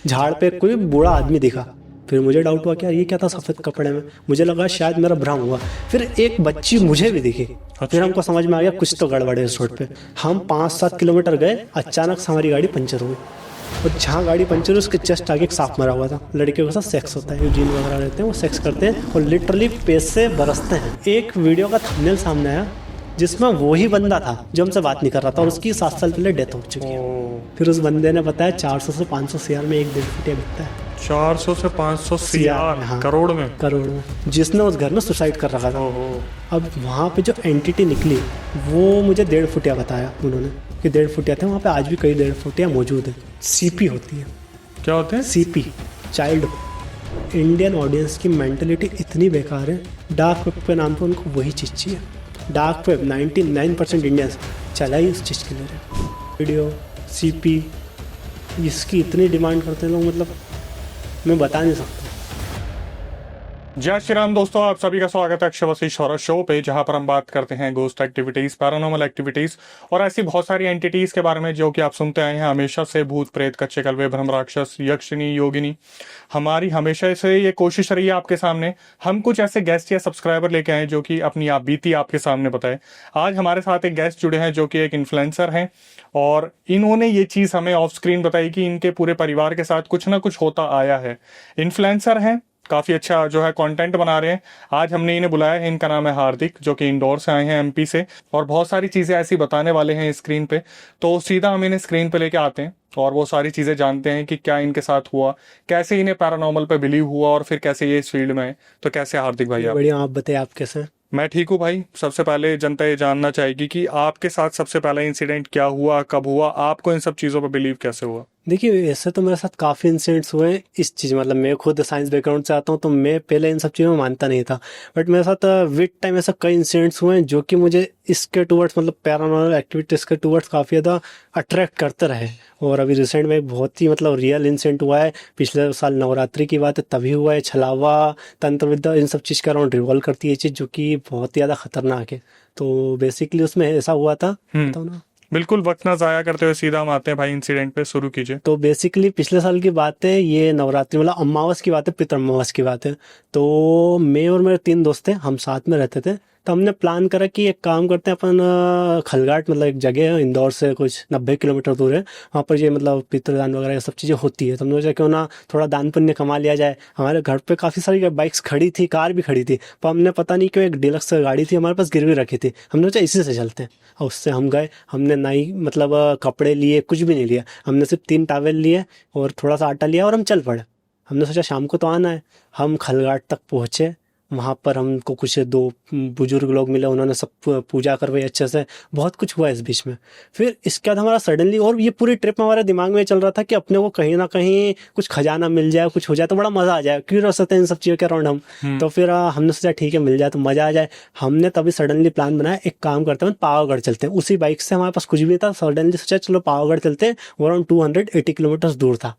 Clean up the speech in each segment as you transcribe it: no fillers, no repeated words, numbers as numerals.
झाड़ पे कोई बूढ़ा आदमी दिखा। फिर मुझे डाउट हुआ कि यार ये क्या था सफ़ेद कपड़े में, मुझे लगा शायद मेरा भ्रम हुआ। फिर एक बच्ची मुझे भी दिखी। फिर हमको समझ में आ गया कुछ तो गड़बड़ है इस रोड पे। हम 5-7 किलोमीटर गए, अचानक से हमारी गाड़ी पंचर हुई। और जहाँ गाड़ी पंचर हुई उसके जस्ट आगे एक सांप मरा हुआ था। लड़कियों के साथ सेक्स होता है, यूजीन वगैरह रहते हैं, वो सेक्स करते हैं और लिटरली पैसे बरसते हैं। एक वीडियो का थंबनेल सामने आया जिसमें वही बंदा था जो हमसे बात नहीं कर रहा था और उसकी 7 साल पहले डेथ हो चुकी है। फिर उस बंदे ने बताया 400 से 500 CR में एक 1.5 फुटिया बिकता है। 400 से 500 CR हाँ। करोड़ में? करोड़ में। जिसने उस घर में सुसाइड कर रखा था। अब वहाँ पे जो एंटिटी निकली वो मुझे 1.5 फुटिया बताया उन्होंने कि 1.5 फुटिया थे। वहाँ पे आज भी कई 1.5 फुटिया मौजूद है। CP होती है। क्या होते हैं? CP child. इंडियन ऑडियंस की मेंटलिटी इतनी बेकार है, डार्क वेब के नाम पे उनको वही चीज़ चाहिए। डार्क वेब 99% इंडियंस चला ही इस चीज़ के लिए। वीडियो CP इसकी इतनी डिमांड करते हैं लोग, मतलब मैं बता नहीं सकता। जय श्री राम दोस्तों, आप सभी का स्वागत है अक्षय वशिष्ठ हॉरर शो पे, जहां पर हम बात करते हैं गोस्ट एक्टिविटीज, पैरानॉर्मल एक्टिविटीज और ऐसी बहुत सारी एंटिटीज के बारे में जो कि आप सुनते आए हैं हमेशा से। भूत प्रेत, कच्चे कलवे, भ्रम राक्षस, यक्षिणी, योगिनी। हमारी हमेशा से ये कोशिश रही है आपके सामने हम कुछ ऐसे गेस्ट या सब्सक्राइबर लेके आए जो कि अपनी आप बीती आपके सामने बताए। आज हमारे साथ एक गेस्ट जुड़े हैं जो कि एक इन्फ्लुएंसर हैं और इन्होंने ये चीज हमें ऑफ स्क्रीन बताई कि इनके पूरे परिवार के साथ कुछ ना कुछ होता आया है। इन्फ्लुएंसर हैं, काफी अच्छा जो है कंटेंट बना रहे हैं। आज हमने इन्हें बुलाया है। इनका नाम है हार्दिक, जो कि इंदौर से आए हैं, MP से, और बहुत सारी चीजें ऐसी बताने वाले हैं स्क्रीन पे। तो सीधा हम इन्हें स्क्रीन पे लेके आते हैं और वो सारी चीजें जानते हैं कि क्या इनके साथ हुआ, कैसे इन्हें पैरानॉर्मल पे बिलीव हुआ और फिर कैसे ये इस फील्ड में है। तो कैसे हार्दिक भाई आप? बढ़िया, आप बताइए आप कैसे हैं? मैं ठीक हूँ भाई। सबसे पहले जनता ये जानना चाहेगी कि आपके साथ सबसे पहला इंसिडेंट क्या हुआ, कब हुआ, आपको इन सब चीजों पर बिलीव कैसे हुआ? देखिए, ऐसे तो मेरे साथ काफ़ी इंसिडेंट्स हुए हैं इस चीज़, मतलब मैं खुद साइंस बैकग्राउंड से आता हूँ तो मैं पहले इन सब चीज़ों में मानता नहीं था। बट मेरे साथ विद टाइम ऐसा कई इंसिडेंट्स हुए हैं जो कि मुझे इसके टूवर्ड्स, मतलब पैरानॉर्मल एक्टिविटीज़ के टूवर्ड्स काफ़ी ज़्यादा अट्रैक्ट करते रहे। और अभी रिसेंट में एक बहुत ही मतलब रियल इंसिडेंट हुआ है। पिछले साल नवरात्रि की बात है, तभी हुआ है। छलावा, तंत्र विद्या, इन सब चीज़ के अराउंड रिवॉल्व करती है ये चीज़, जो कि बहुत ही ज़्यादा खतरनाक है। तो बेसिकली उसमें ऐसा हुआ था, बताओ ना। बिल्कुल, वक्त ना जाया करते हुए सीधा हम आते हैं भाई इंसिडेंट पे, शुरू कीजिए। तो बेसिकली पिछले साल की बात है, ये नवरात्रि मतलब अमावस की बात है, पितर अमावस की बात है। तो मैं और मेरे 3 दोस्त थे, हम साथ में रहते थे। तो हमने प्लान करा कि एक काम करते हैं अपन, खलघाट मतलब एक जगह है इंदौर से कुछ 90 किलोमीटर दूर है, वहाँ पर ये मतलब पितृदान वगैरह ये सब चीज़ें होती है। तो हमने सोचा क्यों ना थोड़ा दान पुण्य कमा लिया जाए। हमारे घर पे काफ़ी सारी बाइक्स खड़ी थी, कार भी खड़ी थी, पर हमने पता नहीं क्यों एक डीलक्स गाड़ी थी हमारे पास गिरवी रखी थी। हमने सोचा इसी से चलते हैं और उससे हम गए। हमने ना ही मतलब कपड़े लिए, कुछ भी नहीं लिया। हमने सिर्फ 3 टावल लिए और थोड़ा सा आटा लिया और हम चल पड़े। हमने सोचा शाम को तो आना है। हम खलघाट तक पहुँचे, वहाँ पर हमको कुछ 2 बुजुर्ग लोग मिले, उन्होंने सब पूजा करवाई अच्छे से। बहुत कुछ हुआ इस बीच में। फिर इसके बाद हमारा सडनली, और ये पूरी ट्रिप में हमारे दिमाग में चल रहा था कि अपने को कहीं ना कहीं कुछ खजाना मिल जाए, कुछ हो जाए तो बड़ा मज़ा आ जाए, क्यूरियस होते हैं इन सब चीज़ों के अराउंड हम। तो फिर हमने सोचा ठीक है, मिल जाए तो मज़ा आ जाए। हमने तभी सडनली प्लान बनाया, एक काम करते हैं पावागढ़ चलते हैं। उसी बाइक से, हमारे पास कुछ भी नहीं था, सडनली सोचा चलो पावागढ़ चलते हैं। वो अराउंड 280 किलोमीटर दूर था।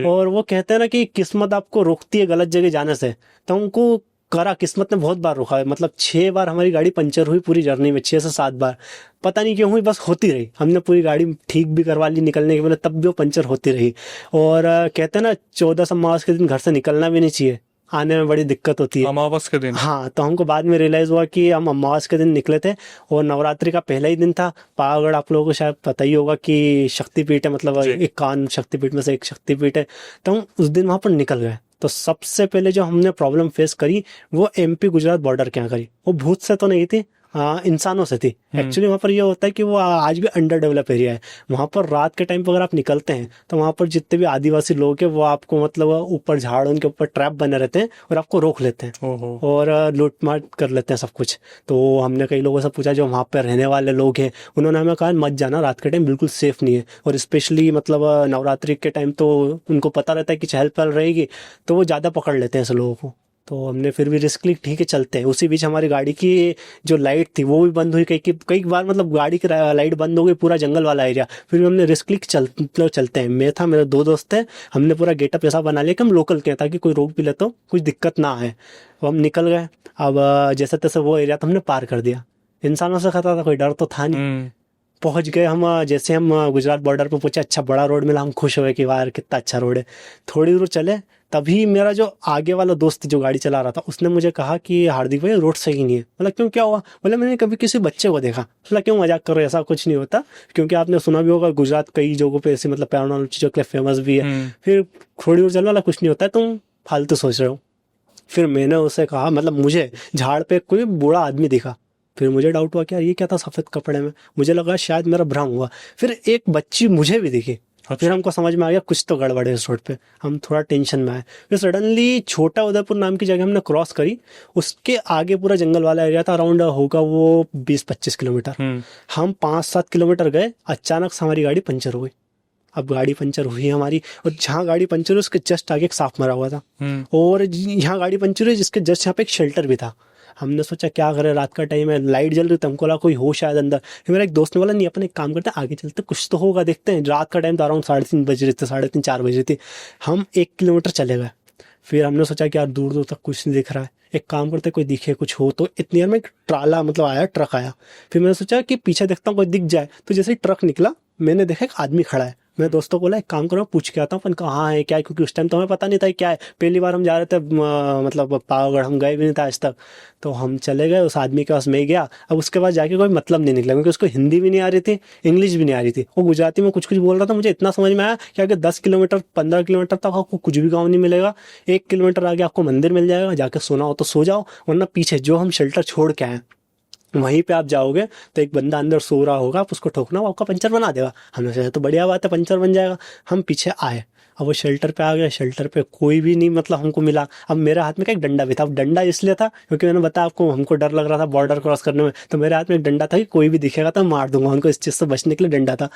और वो कहते हैं ना कि किस्मत आपको रोकती है गलत जगह जाने से, तो हमको करा, किस्मत ने बहुत बार रोका है। मतलब 6 बार हमारी गाड़ी पंचर हुई पूरी जर्नी में, 6 से 7 बार। पता नहीं क्यों हुई, बस होती रही। हमने पूरी गाड़ी ठीक भी करवा ली निकलने के पहले, तब भी वो पंचर होती रही। और कहते हैं ना 14 अमावस के दिन घर से निकलना भी नहीं चाहिए, आने में बड़ी दिक्कत होती है अमावस के दिन? हाँ। तो हमको बाद में रियलाइज हुआ कि हम अमावस के दिन निकले थे और नवरात्रि का पहला ही दिन था। पावागढ़ आप लोगों को शायद पता ही होगा कि शक्तिपीठ है, मतलब 51 शक्तिपीठ में से एक शक्तिपीठ है। तो हम उस दिन वहाँ पर निकल गए। तो सबसे पहले जो हमने प्रॉब्लम फेस करी वो MP गुजरात बॉर्डर के यहाँ करी। वो भूत से तो नहीं थी, इंसानों से थी। एक्चुअली वहाँ पर ये होता है कि वो आज भी अंडर डेवलप एरिया है। वहाँ पर रात के टाइम पर अगर आप निकलते हैं तो वहाँ पर जितने भी आदिवासी लोग हैं वो आपको मतलब ऊपर झाड़, उनके ऊपर ट्रैप बने रहते हैं और आपको रोक लेते हैं और लूटमार कर लेते हैं सब कुछ। तो हमने कई लोगों से पूछा जो वहाँ पर रहने वाले लोग हैं, उन्होंने हमें कहा मत जाना, रात के टाइम बिल्कुल सेफ नहीं है। और स्पेशली मतलब नवरात्रि के टाइम तो उनको पता रहता है कि चहल पहल रहेगी, तो वो ज़्यादा पकड़ लेते हैं ऐसे लोगों को। तो हमने फिर भी रिस्क ली, ठीक है चलते हैं। उसी बीच हमारी गाड़ी की जो लाइट थी वो भी बंद हुई कई बार, मतलब गाड़ी की लाइट बंद हो गई, पूरा जंगल वाला एरिया। फिर भी हमने रिस्क ली, चलते हैं। मैं था, मेरे 2 दोस्त थे। हमने पूरा गेटअप ऐसा बना लिया कि हम लोकल के हैं, ताकि कोई रोक भी ले तो कुछ दिक्कत ना आए। तो हम निकल गए। अब जैसे तैसे वो एरिया तो हमने पार कर दिया। इंसानों से खतरा था, कोई डर तो था नहीं। पहुंच गए हम, जैसे हम गुजरात बॉर्डर पे पहुंचे, अच्छा बड़ा रोड मिला, हम खुश हुए कि वाह यार कितना अच्छा रोड है। थोड़ी दूर चले, तभी मेरा जो आगे वाला दोस्त जो गाड़ी चला रहा था उसने मुझे कहा कि हार्दिक भाई रोड सही नहीं है। मतलब क्यों, क्या हुआ? बोले मैंने कभी किसी बच्चे को देखा। बोला क्यों मजाक कर रहे हो, ऐसा कुछ नहीं होता, क्योंकि आपने सुना भी होगा गुजरात कई जगहों पे ऐसी मतलब पैरानॉर्मल चीजों के लिए फेमस भी है। फिर थोड़ी दूर चलने वाला, कुछ नहीं होता है, तुम फालतू सोच रहे हो। फिर मैंने उसे कहा, मतलब मुझे झाड़ पे कोई बूढ़ा आदमी दिखा। फिर मुझे डाउट हुआ कि यार ये क्या था सफेद कपड़े में, मुझे लगा शायद मेरा भ्रम हुआ। फिर एक बच्ची मुझे भी दिखी। फिर हमको समझ में आ गया कुछ तो गड़बड़ है इस रोड पे, हम थोड़ा टेंशन में आए। फिर सडनली छोटा उदयपुर नाम की जगह हमने क्रॉस करी, उसके आगे पूरा जंगल वाला एरिया था, अराउंड होगा वो 20-25 किलोमीटर। हम 5-7 किलोमीटर गए, अचानक से हमारी गाड़ी पंचर हो गई। अब गाड़ी पंचर हुई हमारी, और जहाँ गाड़ी पंचर हुई उसके जस्ट आगे एक सांप मरा हुआ था, और यहाँ गाड़ी पंचर हुई जिसके जस्ट यहाँ पे एक शेल्टर भी था। हमने सोचा क्या करें, रात का टाइम है, लाइट जल रही थी, हमको लगा कोई हो शायद अंदर। फिर मेरा एक दोस्त ने बोला नहीं, अपन एक काम करते हैं, आगे चलते, कुछ तो होगा, देखते हैं। रात का टाइम था, अराउंड 3:30 बज रहे थे, 3:30-4 बज रही थी। हम 1 किलोमीटर चले गए। फिर हमने सोचा कि यार दूर दूर तक कुछ नहीं दिख रहा है, एक काम करते कोई दिखे कुछ हो तो। इतनी देर में एक ट्राला मतलब आया, ट्रक आया। फिर मैंने सोचा कि पीछे देखता हूँ कोई दिख जाए, तो जैसे ही ट्रक निकला मैंने देखा एक आदमी खड़ा है। मैं दोस्तों को बोला एक काम करो, पूछ के आता हूँ अपन कहाँ है क्या है, क्योंकि उस टाइम तो हमें पता नहीं था क्या है, पहली बार हम जा रहे थे, मतलब पावागढ़ हम गए भी नहीं था आज तक। तो हम चले गए, उस आदमी के पास मैं गया। अब उसके पास जाके कोई मतलब नहीं निकला, क्योंकि उसको हिंदी भी नहीं आ रही थी, इंग्लिश भी नहीं आ रही थी, वो गुजराती में कुछ कुछ बोल रहा था। मुझे इतना समझ में आया कि अगर 10 किलोमीटर 15 किलोमीटर तक आपको कुछ भी गाँव नहीं मिलेगा, 1 किलोमीटर आगे आपको मंदिर मिल जाएगा, जाके सोना हो तो सो जाओ, वरना पीछे जो हम शेल्टर छोड़ के आए वहीं पे आप जाओगे तो एक बंदा अंदर सो रहा होगा, आप उसको ठोकना, वो आपका पंचर बना देगा। हमने सोचा तो बढ़िया बात है, पंचर बन जाएगा। हम पीछे आए, अब वो शेल्टर पे आ गए, शेल्टर पे कोई भी नहीं मतलब हमको मिला। अब मेरे हाथ में एक डंडा भी था। अब डंडा इसलिए था क्योंकि मैंने बताया आपको, हमको डर लग रहा था बॉर्डर क्रॉस करने में, तो मेरे हाथ में एक डंडा था कि कोई भी दिखेगा तो मार दूंगा उनको, इस चीज़ से बचने के लिए डंडा था।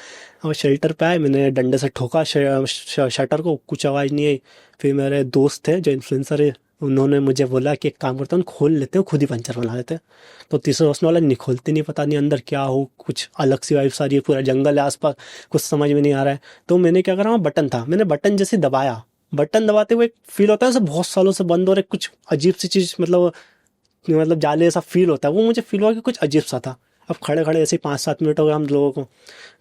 अब शेल्टर पे आए, मैंने डंडे से ठोका शटर को, कुछ आवाज़ नहीं आई। फिर मेरे दोस्त थे जो इन्फ्लुएंसर है, उन्होंने मुझे बोला कि एक काम करते हैं खोल लेते हैं, खुद ही पंचर बना लेते हैं। तो तीसरा दोस्त ने बोला नहीं खोलते नहीं, पता नहीं अंदर क्या हो, कुछ अलग सी वाइब्स आ रही है, पूरा जंगल है आसपास, कुछ समझ में नहीं आ रहा है। तो मैंने क्या करा, वहाँ बटन था, मैंने बटन जैसे दबाया, बटन दबाते हुए एक फील होता है जैसे बहुत सालों से बंद हो रहा है, कुछ अजीब सी चीज़, मतलब जाले ऐसा फील होता है, वो मुझे फील हुआ कि कुछ अजीब सा था। अब खड़े खड़े ऐसे 5-7 मिनट हो गए हम लोगों को।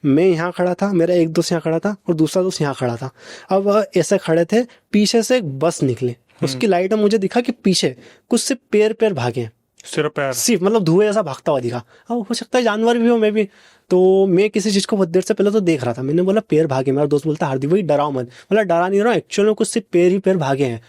मैं यहाँ खड़ा था, मेरा एक दोस्त यहाँ खड़ा था, और दूसरा दोस्त यहाँ खड़ा था। अब ऐसे खड़े थे, पीछे से एक बस निकली, उसकी लाइट में मुझे दिखा कि पीछे कुछ से पैर भागे हैं, सिर्फ मतलब धुएं ऐसा भागता हुआ दिखा। अब हो सकता है जानवर भी हो, मैं भी। तो मैं किसी चीज को बहुत देर से पहले तो देख रहा था, मैंने बोला पैर भागे। मेरा दोस्त बोलता हार्दिक भाई डराओ मत। बोला डरा नहीं रहा, एक्चुअल में कुछ से पैर ही पैर भागे हैं।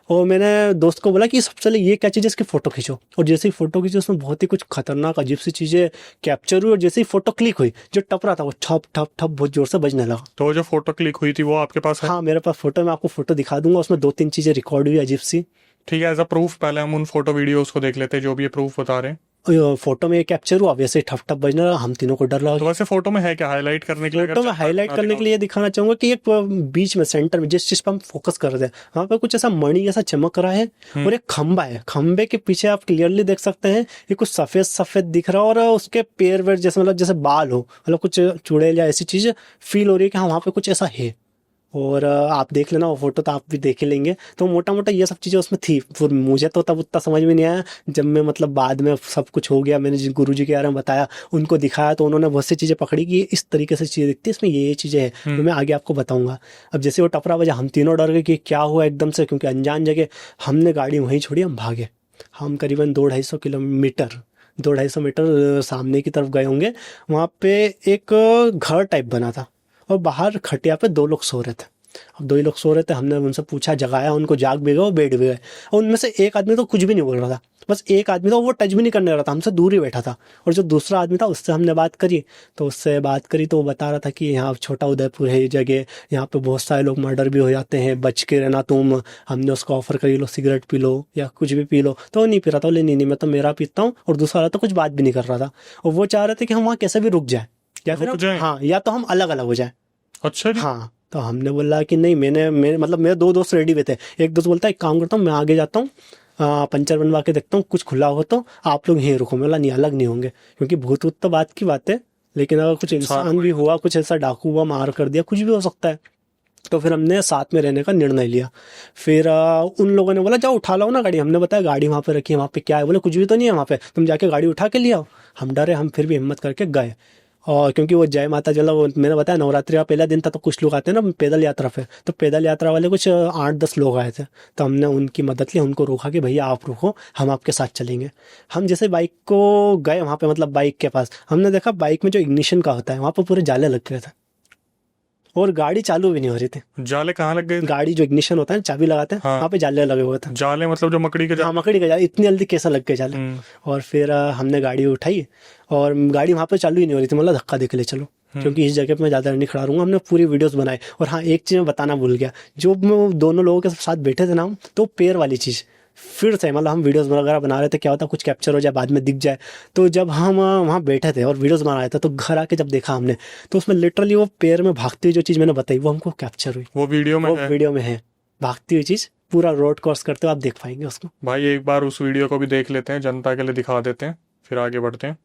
और मैंने दोस्त को बोला कि सबसे पहले ये क्या चीज़ है, इसकी फोटो खींचो। और जैसे ही फोटो खींची उसमें बहुत ही कुछ खतरनाक अजीब सी चीज़ें कैप्चर हुई, और जैसे ही फोटो क्लिक हुई, जो टप रहा था वो ठप ठप ठप बहुत जोर से बजने लगा। तो जो फोटो क्लिक हुई थी वो आपके पास है? हाँ मेरे पास फोटो, मैं आपको फोटो दिखा दूंगा, उसमें 2-3 चीज़ें रिकॉर्ड हुई अजीब सी। ठीक है, एज अ प्रूफ पहले हम उन फोटो वीडियोस को देख लेते हैं जो भी ये प्रूफ बता रहे हैं। फोटो में कैप्चर हुआ, वैसे ठप ठप बजना रहा, हम तीनों को डर लगा। तो वैसे फोटो में है क्या हाईलाइट करने के लिए? फोटो में हाईलाइट करने के लिए दिखाना चाहूंगा कि एक बीच में सेंटर में जिस चीज पर हम फोकस कर रहे थे, वहां पे कुछ ऐसा मणि ऐसा चमक रहा है, और एक खंबा है, खंबे के पीछे आप क्लियरली देख सकते हैं ये कुछ सफेद सफेद दिख रहा है, और उसके पैर वेर जैसे मतलब जैसे बाल हो, मतलब कुछ चुड़ैल या ऐसी चीज फील हो रही है कि हाँ वहाँ पे कुछ ऐसा है। और आप देख लेना वो फोटो, तो आप भी देख ही लेंगे। तो मोटा मोटा ये सब चीज़ें उसमें थी। फिर मुझे तो तब उतना समझ में नहीं आया, जब मैं मतलब बाद में सब कुछ हो गया, मैंने जिन गुरुजी के बारे में बताया, उनको दिखाया, तो उन्होंने बहुत सी चीज़ें पकड़ी कि इस तरीके से चीज़ें दिखती है, इसमें ये चीज़ें हैं, तो मैं आगे आपको बताऊंगा। अब जैसे वो टपरा बजा, हम तीनों डर गए कि क्या हुआ एकदम से, क्योंकि अनजान जगह। हमने गाड़ी वहीं छोड़ी, हम भागे। हम करीबन 200-250 किलोमीटर 200-250 मीटर सामने की तरफ गए होंगे। वहाँ पे एक घर टाइप बना था, और बाहर खटिया पे 2 लोग सो रहे थे। अब 2 ही लोग सो रहे थे, हमने उनसे पूछा, जगाया उनको, जाग भी गए, वो बैठ भी गए। और उनमें से एक आदमी तो कुछ भी नहीं बोल रहा था, बस एक आदमी था वो टच भी नहीं करने रहा था, हमसे दूर ही बैठा था। और जो दूसरा आदमी था उससे हमने बात करी, तो वो बता रहा था कि यहाँ छोटा उदयपुर है ये जगह, यहाँ पे बहुत सारे लोग मर्डर भी हो जाते हैं, बच के रहना तुम। हमने उसको ऑफर करी, लो सिगरेट पी लो या कुछ भी पी लो, तो वो नहीं पी रहा था। बोले नहीं मैं तो मेरा पीता हूँ। और दूसरा वाला तो कुछ बात भी नहीं कर रहा था, और वो चाह रहे थे कि हम वहाँ कैसे भी रुक जाए, या फिर हाँ या तो हम अलग अलग हो जाए। अच्छा जी। हाँ, तो हमने बोला कि नहीं, मेरे 2 दोस्त रेडी हुए थे। एक दोस्त बोलता है एक काम करता हूँ, मैं आगे जाता हूँ, पंचर बनवा के देखता हूँ, कुछ खुला हो तो आप लोग यहीं रुको। मैं बोला नहीं, अलग नहीं होंगे, क्योंकि भूत तो बात की बात है, लेकिन अगर कुछ इंसान भी हुआ, कुछ ऐसा डाकू हुआ, मार कर दिया, कुछ भी हो सकता है। तो फिर हमने साथ में रहने का निर्णय लिया। फिर उन लोगों ने बोला जाओ उठा लो ना गाड़ी। हमने बताया गाड़ी वहाँ पे रखी है, वहाँ पे क्या है? बोले कुछ भी तो नहीं है वहाँ पे, तुम जाके गाड़ी उठा के ले आओ। हम डरे, हम फिर भी हिम्मत करके गए। और क्योंकि वो जय माता जला, वो मैंने बताया नवरात्रि का पहला दिन था, तो कुछ लोग आते हैं ना पैदल यात्रा पे, तो पैदल यात्रा वाले कुछ 8-10 लोग आए थे, तो हमने उनकी मदद ली, उनको रोका कि भैया आप रुको, हम आपके साथ चलेंगे। हम जैसे बाइक को गए वहाँ पे, मतलब बाइक के पास, हमने देखा बाइक में जो इग्निशन का होता है वहाँ पे पूरे जाले लग गए थे और गाड़ी चालू भी नहीं हो रही थी। जाले कहाँ लग गए थे? गाड़ी जो इग्निशन होता है ना, चाबी लगाते हैं, हाँ। वहाँ पे जाले लगे हुए थे। जाले मतलब जो मकड़ी के हाँ, मकड़ी के जाले, इतनी जल्दी कैसा लग गए जाले। और फिर हमने गाड़ी उठाई और गाड़ी वहाँ पे चालू ही नहीं हो रही थी, मतलब धक्का दे के ले चलो, क्योंकि इस जगह पे मैं ज़्यादा नहीं खड़ा रहूँगा। हमने पूरी वीडियोस बनाई। और हाँ, एक चीज़ मैं बताना भूल गया, जो दोनों लोगों के साथ बैठे थे ना हम, तो पैर वाली चीज़ फिर से, मतलब हम वीडियोस वगैरह बना रहे थे, क्या होता कुछ कैप्चर हो जाए बाद में दिख जाए, तो जब हम वहाँ बैठे थे और वीडियोस बना रहे थे, तो घर आके जब देखा हमने, तो उसमें लिटरली वो पैर में भागती हुई जो चीज़ मैंने बताई वो हमको कैप्चर हुई। वो वीडियो में वो है? वीडियो में है, भागती हुई चीज़, पूरा रोड क्रॉस करते हुए आप देख पाएंगे उसको। भाई एक बार उस वीडियो को भी देख लेते हैं, जनता के लिए दिखा देते हैं, फिर आगे बढ़ते हैं,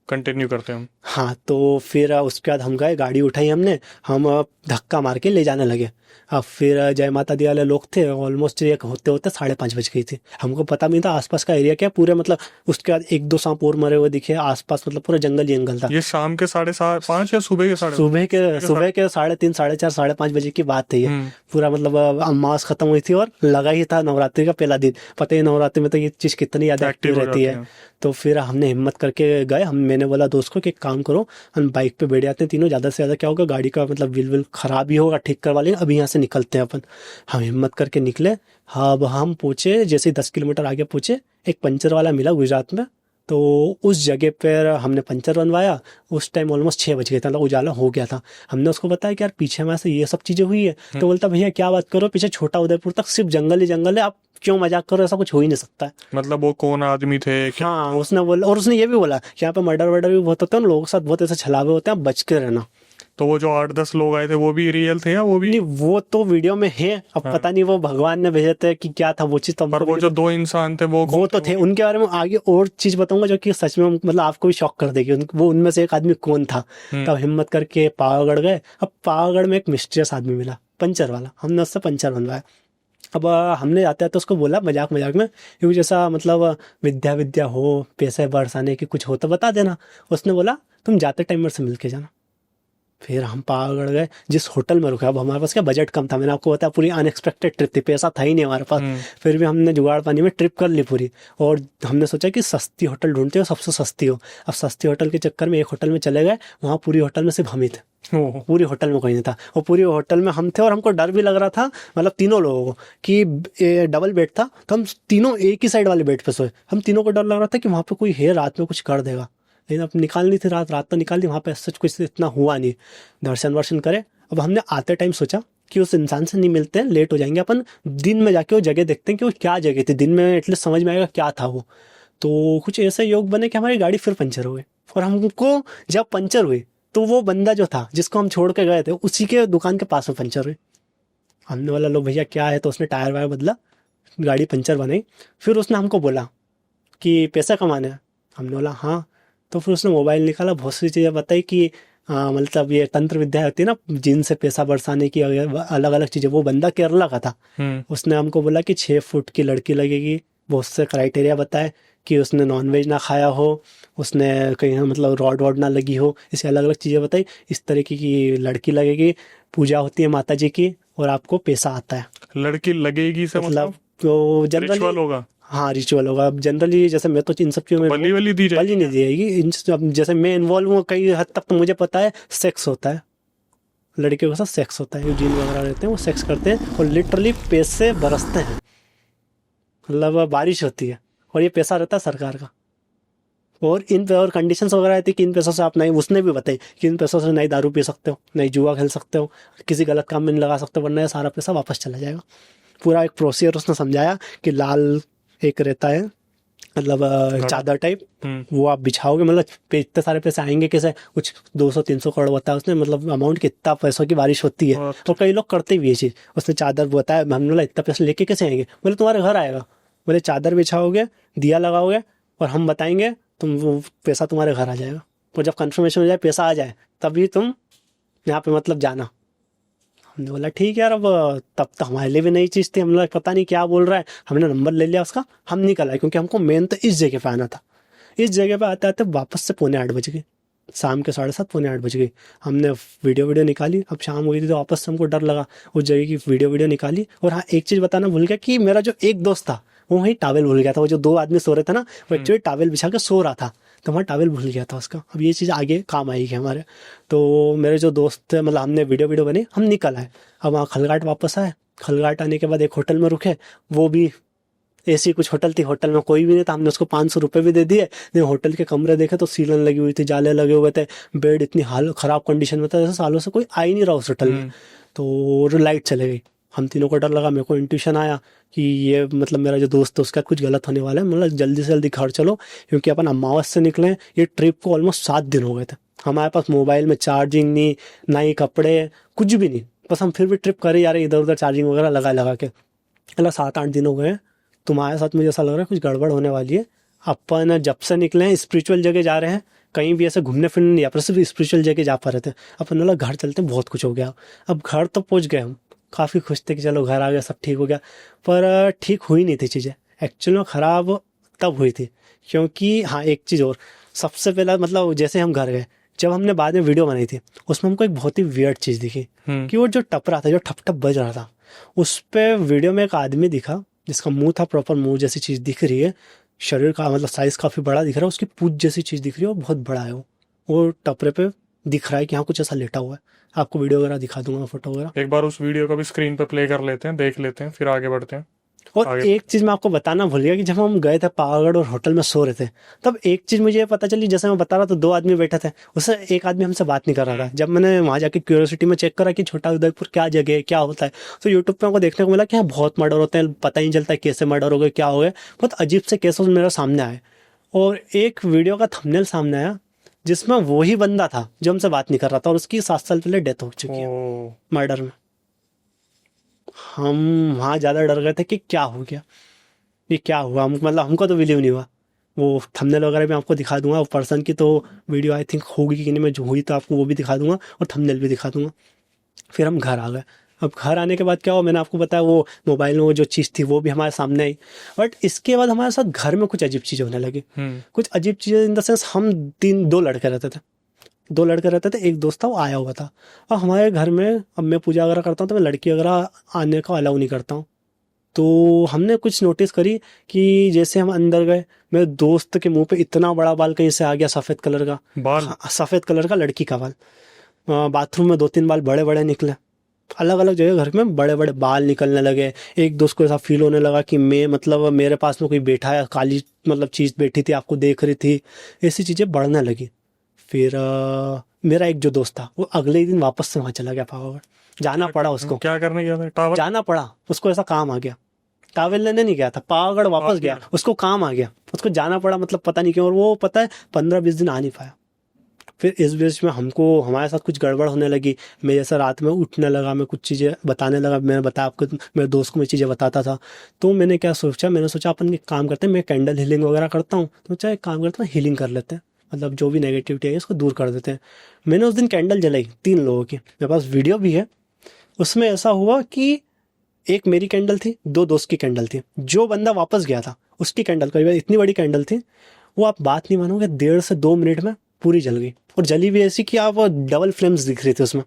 कंटिन्यू करते हैं हम। हाँ, तो फिर उसके बाद हम गए, गाड़ी उठाई हमने, हम धक्का मार के ले जाने लगे। अब फिर जय माता दी वाले लोग थे, ऑलमोस्ट ये होते होते 5:30 बज गई थी। हमको पता भी नहीं था आसपास का एरिया क्या पूरे, मतलब उसके बाद 1-2 सांप और मरे हुए दिखे आसपास, मतलब पूरा जंगल ही जंगल था। ये शाम के 5:30 या सुबह के सुबह के 3:30, 4:30, 5:30 बजे की बात है ये। पूरा मतलब अमावस खत्म हुई थी और लगा ही था नवरात्रि का पहला दिन। पता ही नवरात्रि में तो ये चीज कितनी ज्यादा एक्टिव रहती है। तो फिर हमने हिम्मत करके गए। मैंने बोला दोस्त को कि एक काम करो, हम बाइक पे बैठ जाते हैं तीनों, ज्यादा से ज्यादा क्या होगा, गाड़ी का मतलब व्हील खराब ही होगा, ठीक करवा लेंगे, अभी यहाँ से निकलते हैं अपन। हम हिम्मत करके निकले। हाँ, अब हम पहुंचे, जैसे 10 किलोमीटर आगे पहुंचे, एक पंचर वाला मिला गुजरात में, तो उस जगह पर हमने पंचर बनवाया। उस टाइम ऑलमोस्ट 6 बज गए थे, मतलब उजाला हो गया था। हमने उसको बताया कि यार पीछे हमारे से ये सब चीजें हुई है, तो बोलता भैया क्या बात करो, पीछे छोटा उदयपुर तक सिर्फ जंगल ही जंगल है, आप क्यों मजाक करो, ऐसा कुछ हो ही नहीं सकता है। मतलब वो कौन आदमी थे? हाँ, उसने बोला, और उसने ये भी बोला कि यहाँ पे मर्डर वर्डर भी बहुत होते हैं, लोगों के साथ बहुत ऐसे छलावे होते हैं, बच के रहना। तो वो जो 8-10 लोग आए थे वो भी रियल थे या वो भी? नहीं, वो तो वीडियो में है, अब पता नहीं वो भगवान ने भेजे थे कि क्या था वो चीज। तो पर वो जो 2 इंसान थे वो तो थे, उनके बारे में आगे और चीज बताऊंगा जो कि सच में मतलब आपको भी शॉक कर देगी। वो उनमें से एक आदमी कौन था। तब हिम्मत करके पावागढ़ गए। अब पावागढ़ में एक मिस्टीरियस आदमी मिला, पंचर वाला, हमने उससे पंचर बनवाया। अब हमने जाते हैं तो उसको बोला मजाक मजाक में, क्योंकि जैसा मतलब विद्या हो, पैसे बरसाने की कुछ हो तो बता देना। उसने बोला तुम जाते टाइम मेरे से मिल के जाना। फिर हम पावागढ़ गए, जिस होटल में रुके। अब हमारे पास क्या बजट कम था, मैंने आपको बताया पूरी अनएक्सपेक्टेड ट्रिप थी, पैसा था ही नहीं हमारे पास। फिर भी हमने जुगाड़ पानी में ट्रिप कर ली पूरी। और हमने सोचा कि सस्ती होटल ढूंढते हो, सबसे सस्ती हो। अब सस्ती होटल के चक्कर में एक होटल में चले गए, वहाँ पूरी होटल में सिर्फ हम ही थे, पूरी होटल में कोई नहीं था। और पूरी होटल में हम थे, और हमको डर भी लग रहा था, मतलब तीनों लोगों को, कि डबल बेड था, तो हम तीनों एक ही साइड वाले बेड पे सोए। हम तीनों को डर लग रहा था कि वहाँ पे कोई है, रात में कुछ कर देगा। लेकिन अब निकालनी थी रात तो निकाल दी। वहाँ पे सच कुछ इतना हुआ नहीं, दर्शन वर्शन करे। अब हमने आते टाइम सोचा कि उस इंसान से नहीं मिलते हैं, लेट हो जाएंगे, अपन दिन में जाके वो जगह देखते हैं कि वो क्या जगह थी, दिन में एटलीस्ट समझ में आएगा क्या था वो। तो कुछ ऐसे योग बने कि हमारी गाड़ी फिर पंचर हो गई। और हमको जब पंचर हुई तो वो बंदा जो था जिसको हम छोड़ के गए थे, उसी के दुकान के पास में पंचर हुई। हमने बोला लो भैया क्या है, तो उसने टायर वायर बदला, गाड़ी पंचर बनाई। फिर उसने हमको बोला कि पैसा कमाना है। हमने बोला हाँ। तो फिर उसने मोबाइल निकाला, बहुत सी चीज़ें बताई कि मतलब ये तंत्र विद्या होती है ना, जिन से पैसा बरसाने की, अलग अलग चीज़ें। वो बंदा केरला का था। उसने हमको बोला कि 6 फुट की लड़की लगेगी, बहुत से क्राइटेरिया बताए कि उसने नॉनवेज ना खाया हो, उसने कहीं मतलब रॉड वॉड ना लगी हो, इसे अलग अलग चीज़ें बताई। इस तरीके की लड़की लगेगी, पूजा होती है माता जी की, और आपको पैसा आता है। लड़की लगेगी से मतलब तो जनरली होगा? हाँ, रिचुअल होगा जनरली। जैसे मैं तो इन सब चीज़ों में बलि दी बलि नहीं दी जाएगी। जैसे मैं इन्वॉल्व हूँ कई हद तक, तो मुझे पता है सेक्स होता है, लड़कियों के साथ सेक्स होता है, जीन वगैरह रहते हैं वो सेक्स करते हैं, और लिटरली पैसे बरसते हैं, मतलब बारिश होती है, और ये पैसा रहता है सरकार का। और कंडीशंस वगैरह रहती है कि इन पैसों से आप नहीं, उसने भी बताई कि इन पैसों से नहीं दारू पी सकते हो, नहीं जुआ खेल सकते हो, किसी गलत काम में नहीं लगा सकते, वरना ये सारा पैसा वापस चला जाएगा। पूरा एक प्रोसीजर उसने समझाया कि लाल एक रहता है, मतलब चादर टाइप, वो आप बिछाओगे, मतलब इतने सारे पैसे आएंगे कैसे, कुछ 200-300 करोड़ बताया उसने, मतलब अमाउंट कितना पैसों की बारिश होती है। तो कई लोग करते भी ये चीज़। उसने चादर बताया, हमने बोला इतना पैसा लेके कैसे आएंगे, बोले तुम्हारे घर आएगा। बोले चादर बिछाओगे, दिया लगाओगे, और हम बताएंगे, तुम वो पैसा तुम्हारे घर आ जाएगा। और जब कंफर्मेशन हो जाए, पैसा आ जाए, तभी तुम यहाँ पे मतलब जाना। हमने बोला ठीक है यार, अब तब तो हमारे लिए भी नई चीज़ थी, हम लोग पता नहीं क्या बोल रहा है। हमने नंबर ले लिया उसका, हम निकल आए, क्योंकि हमको मेन तो इस जगह पे आना था। इस जगह पे आते आते वापस से 7:45 बज गए। शाम के 7:30 पौने 8 बज गई। हमने वीडियो निकाली, अब शाम हो गई थी तो वापस से हमको डर लगा उस जगह की। वीडियो निकाली। और हाँ, एक चीज़ बताना भूल गया कि मेरा जो एक दोस्त था वो वहीं टॉवेल भूल गया था। वो जो 2 आदमी सो रहे थे ना, वो एक्चुअली टॉवेल बिछा के सो रहा था, तो वहाँ टॉवेल भूल गया था उसका। अब ये चीज़ आगे काम आएगी हमारे। तो मेरे जो दोस्त थे, मतलब हमने वीडियो बनी, हम निकल आए। अब वहाँ खलघाट वापस आए। खलघाट आने के बाद एक होटल में रुके, वो भी ऐसी कुछ होटल थी, होटल में कोई भी नहीं था। हमने उसको 500 रुपये भी दे दिए। लेकिन होटल के कमरे देखे तो सीलन लगी हुई थी, जाले लगे हुए थे, बेड इतनी हाल खराब कंडीशन में था जैसे सालों से कोई आ ही नहीं रहा उस होटल में। तो लाइट चले गई। हम तीनों को डर लगा। मेरे को इंट्यूशन आया कि ये मतलब मेरा जो दोस्त है उसका कुछ गलत होने वाला है, मतलब जल्दी से जल्दी घर चलो, क्योंकि अपन अमावस से निकले। ये ट्रिप को ऑलमोस्ट 7 दिन हो गए थे। हमारे पास मोबाइल में चार्जिंग नहीं, ना ही कपड़े, कुछ भी नहीं। बस हम फिर भी ट्रिप करे जा रहे, इधर उधर चार्जिंग वगैरह लगा के। मतलब 7-8 दिन हो गए। तुम्हारे साथ मुझे ऐसा लग रहा है कुछ गड़बड़ होने वाली है। अपन जब से निकले हैं स्पिरिचुअल जगह जा रहे हैं, कहीं भी ऐसे घूमने फिरने नहीं, अपन सिर्फ स्पिरिचुअल जगह जा पा रहे थे। अपन बोला घर चलते हैं, बहुत कुछ हो गया। अब घर तो पहुंच गए हम, काफ़ी खुश थे कि चलो घर आ गया, सब ठीक हो गया। पर ठीक हुई नहीं थी चीज़ें। एक्चुअल में ख़राब तब हुई थी क्योंकि हाँ, एक चीज़ और। सबसे पहला मतलब जैसे हम घर गए, जब हमने बाद में वीडियो बनाई थी उसमें हमको एक बहुत ही वियर्ड चीज़ दिखी कि वो जो टपरा था, जो ठप ठप बज रहा था, उस पे वीडियो में एक आदमी दिखा जिसका मुंह था, प्रॉपर मुंह जैसी चीज़ दिख रही है, शरीर का मतलब साइज काफ़ी बड़ा दिख रहा है, उसकी पूंछ जैसी चीज़ दिख रही है, वो बहुत बड़ा है। वो टपरे पे दिख रहा है कि हाँ कुछ ऐसा लेटा हुआ है। आपको वीडियो वगैरह दिखा दूंगा, फोटो वगैरह। एक बार उस वीडियो को भी स्क्रीन पे प्ले कर लेते हैं, देख लेते हैं, फिर आगे बढ़ते हैं। और आगे। एक चीज़ मैं आपको बताना भूल गया कि जब हम गए थे पावागढ़ और होटल में सो रहे थे, तब एक चीज़ मुझे पता चली। जैसे मैं बता रहा था 2 आदमी बैठे थे, उससे एक आदमी हमसे बात नहीं कर रहा था। जब मैंने वहाँ जाके क्यूरियोसिटी में चेक करा कि छोटा उदयपुर क्या जगह है, क्या होता है, तो यूट्यूब पे हमको देखने को मिला कि हाँ बहुत मर्डर होते हैं, पता ही नहीं चलता कैसे मर्डर हो गए, क्या हो गए। बहुत अजीब से केसेस मेरे सामने आए। और एक वीडियो का थंबनेल सामने आया जिसमें वही बंदा था जो हमसे बात नहीं कर रहा था, और उसकी 7 साल पहले डेथ हो चुकी है मर्डर में। हम वहाँ ज़्यादा डर गए थे कि क्या हो गया, ये क्या हुआ। हम मतलब हमको तो बिलीव नहीं हुआ। वो थंबनेल वगैरह भी आपको दिखा दूंगा, वो पर्सन की तो वीडियो आई थिंक होगी कि नहीं, मैं जो हुई तो आपको वो भी दिखा दूंगा और थंबनेल भी दिखा दूंगा। फिर हम घर आ गए। अब घर आने के बाद क्या हुआ, मैंने आपको बताया वो मोबाइल में वो जो चीज़ थी वो भी हमारे सामने आई। बट इसके बाद हमारे साथ घर में कुछ अजीब चीज़ें होने लगी। कुछ अजीब चीज़ें इन द सेंस, हम 2 लड़के रहते थे। 2 लड़के रहते थे, एक दोस्त था वो आया हुआ था। और हमारे घर में अब मैं पूजा वगैरह करता हूँ तो मैं लड़की वगैरह आने का अलाउ नहीं करता हूँ। तो हमने कुछ नोटिस करी कि जैसे हम अंदर गए, मेरे दोस्त के मुंह पे इतना बड़ा बाल कहीं से आ गया, सफ़ेद कलर का बाल। हाँ, सफ़ेद कलर का लड़की का बाल। बाथरूम में 2-3 बाल बड़े बड़े निकले। अलग अलग जगह घर में बड़े बड़े बाल निकलने लगे। एक दोस्त को ऐसा फील होने लगा कि मैं मतलब मेरे पास में कोई बैठा है, काली मतलब चीज़ बैठी थी, आपको देख रही थी। ऐसी चीज़ें बढ़ने लगी। फिर मेरा एक जो दोस्त था वो अगले ही दिन वापस से वहाँ चला गया पावागढ़। जाना पड़ा उसको। क्या करने गया था? टावर जाना पड़ा उसको, ऐसा काम आ गया। टावल लेने नहीं गया था, पावागढ़ वापस गया, उसको काम आ गया, उसको जाना पड़ा, मतलब पता नहीं क्यों। और वो पता है 15-20 दिन आ नहीं पाया। फिर इस बीच में हमको हमारे साथ कुछ गड़बड़ होने लगी। मैं जैसा रात में उठने लगा, मैं कुछ चीज़ें बताने लगा। मैंने बताया आपको, मेरे दोस्त को मैं चीज़ें बताता था। तो मैंने क्या सोचा, मैंने सोचा अपन एक काम करते हैं, मैं कैंडल हीलिंग वगैरह करता हूँ, तो चाहे एक काम करता हूँ हीलिंग कर लेते हैं, मतलब जो भी नेगेटिविटी है इसको दूर कर देते हैं। मैंने उस दिन कैंडल जलाई 3 लोगों की, मेरे पास वीडियो भी है। उसमें ऐसा हुआ कि एक मेरी कैंडल थी, 2 दोस्त की कैंडल थी। जो बंदा वापस गया था उसकी कैंडल, करीब इतनी बड़ी कैंडल थी, वो आप बात नहीं मानोगे 1.5 से 2 मिनट में पूरी जल गई। और जली भी ऐसी कि आप डबल फ्लेम्स दिख रही थी उसमें,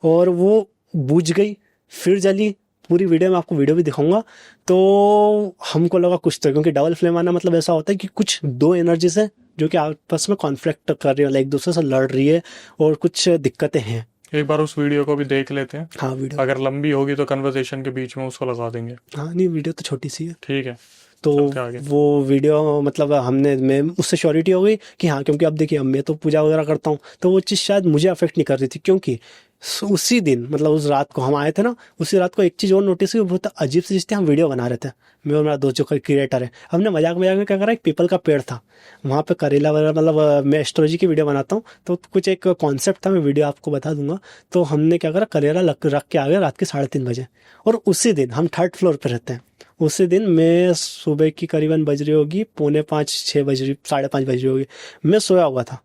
और वो बुझ गई फिर जली। पूरी वीडियो में आपको वीडियो भी दिखाऊंगा। तो हमको लगा कुछ तो, क्योंकि डबल फ्लेम आना मतलब ऐसा होता है कि कुछ 2 एनर्जीज है जो कि आपस में कॉन्फ्लिक्ट कर रही है, एक दूसरे से लड़ रही है और कुछ दिक्कतें हैं। एक बार उस वीडियो को भी देख लेते हैं। हाँ वीडियो अगर लंबी होगी तो कन्वर्सेशन के बीच में उसको लगा देंगे। हाँ नहीं, वीडियो तो छोटी सी है। ठीक है, तो चलते आगे। वो वीडियो मतलब मैं उससे श्योरिटी हो गई कि हाँ, क्योंकि अब देखिए अब मैं तो पूजा वगैरह करता हूँ, तो वो चीज़ शायद मुझे अफेक्ट नहीं कर रही थी। क्योंकि उसी दिन मतलब उस रात को हम आए थे ना, उसी रात को एक चीज़ और नोटिस हुई, बहुत अजीब सी चीज़ थी। हम वीडियो बना रहे थे, मैं और मेरा दोस्त जो क्रिएटर है, हमने मजाक में क्या करा, एक पीपल का पेड़ था वहाँ पे, करेला वगैरह, मतलब मैं एस्ट्रोलॉजी की वीडियो बनाता हूँ तो कुछ एक कॉन्सेप्ट था, मैं वीडियो आपको बता दूंगा। तो हमने क्या करा, करेला रख के आ गए रात के 3:30 बजे। और उसी दिन हम 3rd फ्लोर पर रहते हैं। उसी दिन मैं सुबह की करीबन बज रही होगी 4:45-6 बज रही, 5:30 बज रही होगी, मैं सोया हुआ था।